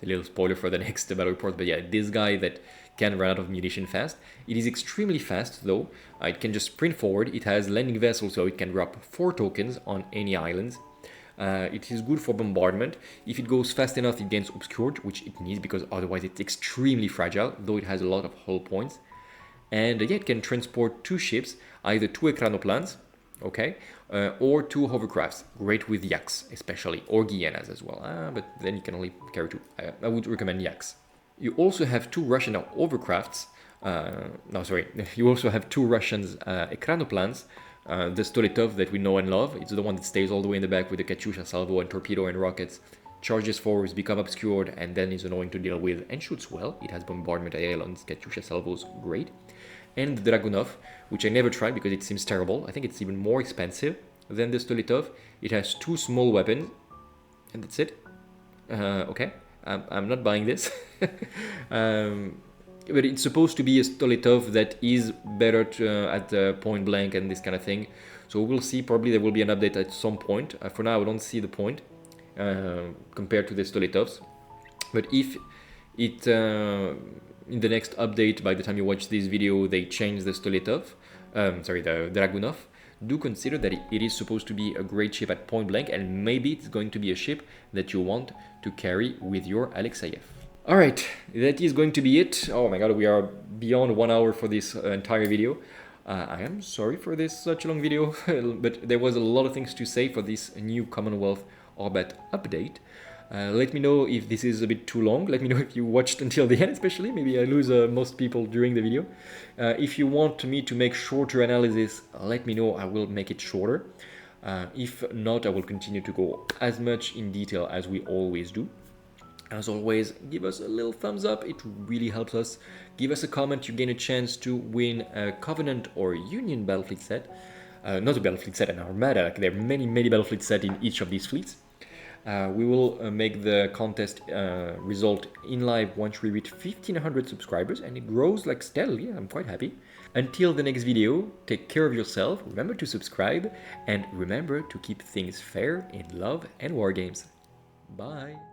A little spoiler for the next battle report, but yeah, this guy that can run out of munition fast. It is extremely fast though. It can just sprint forward. It has landing vessels, so it can drop 4 tokens on any islands. It is good for bombardment. If it goes fast enough, it gains obscured, which it needs because otherwise it's extremely fragile, though it has a lot of hull points. And yeah, it can transport 2 ships, either 2 ekranoplans, okay, or 2 hovercrafts, great with Yaks especially, or Giyenas as well, but then you can only carry 2. I would recommend Yaks. You also have 2 Russian hovercrafts, you also have 2 Russian ekranoplans, the Stoletov that we know and love. It's the one that stays all the way in the back with the Katyusha salvo and torpedo and rockets, charges forwards, become obscured, and then is annoying to deal with and shoots well. It has bombardment ailerons, Katyusha salvos, great. And the Dragunov, which I never tried because it seems terrible. I think it's even more expensive than the Stoletov. It has 2 small weapons, and that's it. Okay, I'm not buying this. But it's supposed to be a Stoletov that is better at point blank and this kind of thing. So we'll see. Probably there will be an update at some point. For now, I don't see the point compared to the Stoletovs. But if it in the next update, by the time you watch this video, they change the Stoletov, the Dragunov, do consider that it is supposed to be a great ship at point blank, and maybe it's going to be a ship that you want to carry with your Alexayev. Alright, that is going to be it. Oh my god, we are beyond 1 hour for this entire video. I am sorry for this such a long video, but there was a lot of things to say for this new Commonwealth Orbit update. Let me know if this is a bit too long. Let me know if you watched until the end, especially. Maybe I lose most people during the video. If you want me to make shorter analysis, let me know. I will make it shorter. If not, I will continue to go as much in detail as we always do. As always, give us a little thumbs up. It really helps us. Give us a comment. You gain a chance to win a Covenant or Union Battlefleet set. Not a Battlefleet set, an Armada. Like, there are many Battlefleet sets in each of these fleets. We will make the contest result in live once we reach 1500 subscribers, and it grows like steadily. I'm quite happy. Until the next video, take care of yourself, remember to subscribe, and remember to keep things fair in love and war games. Bye!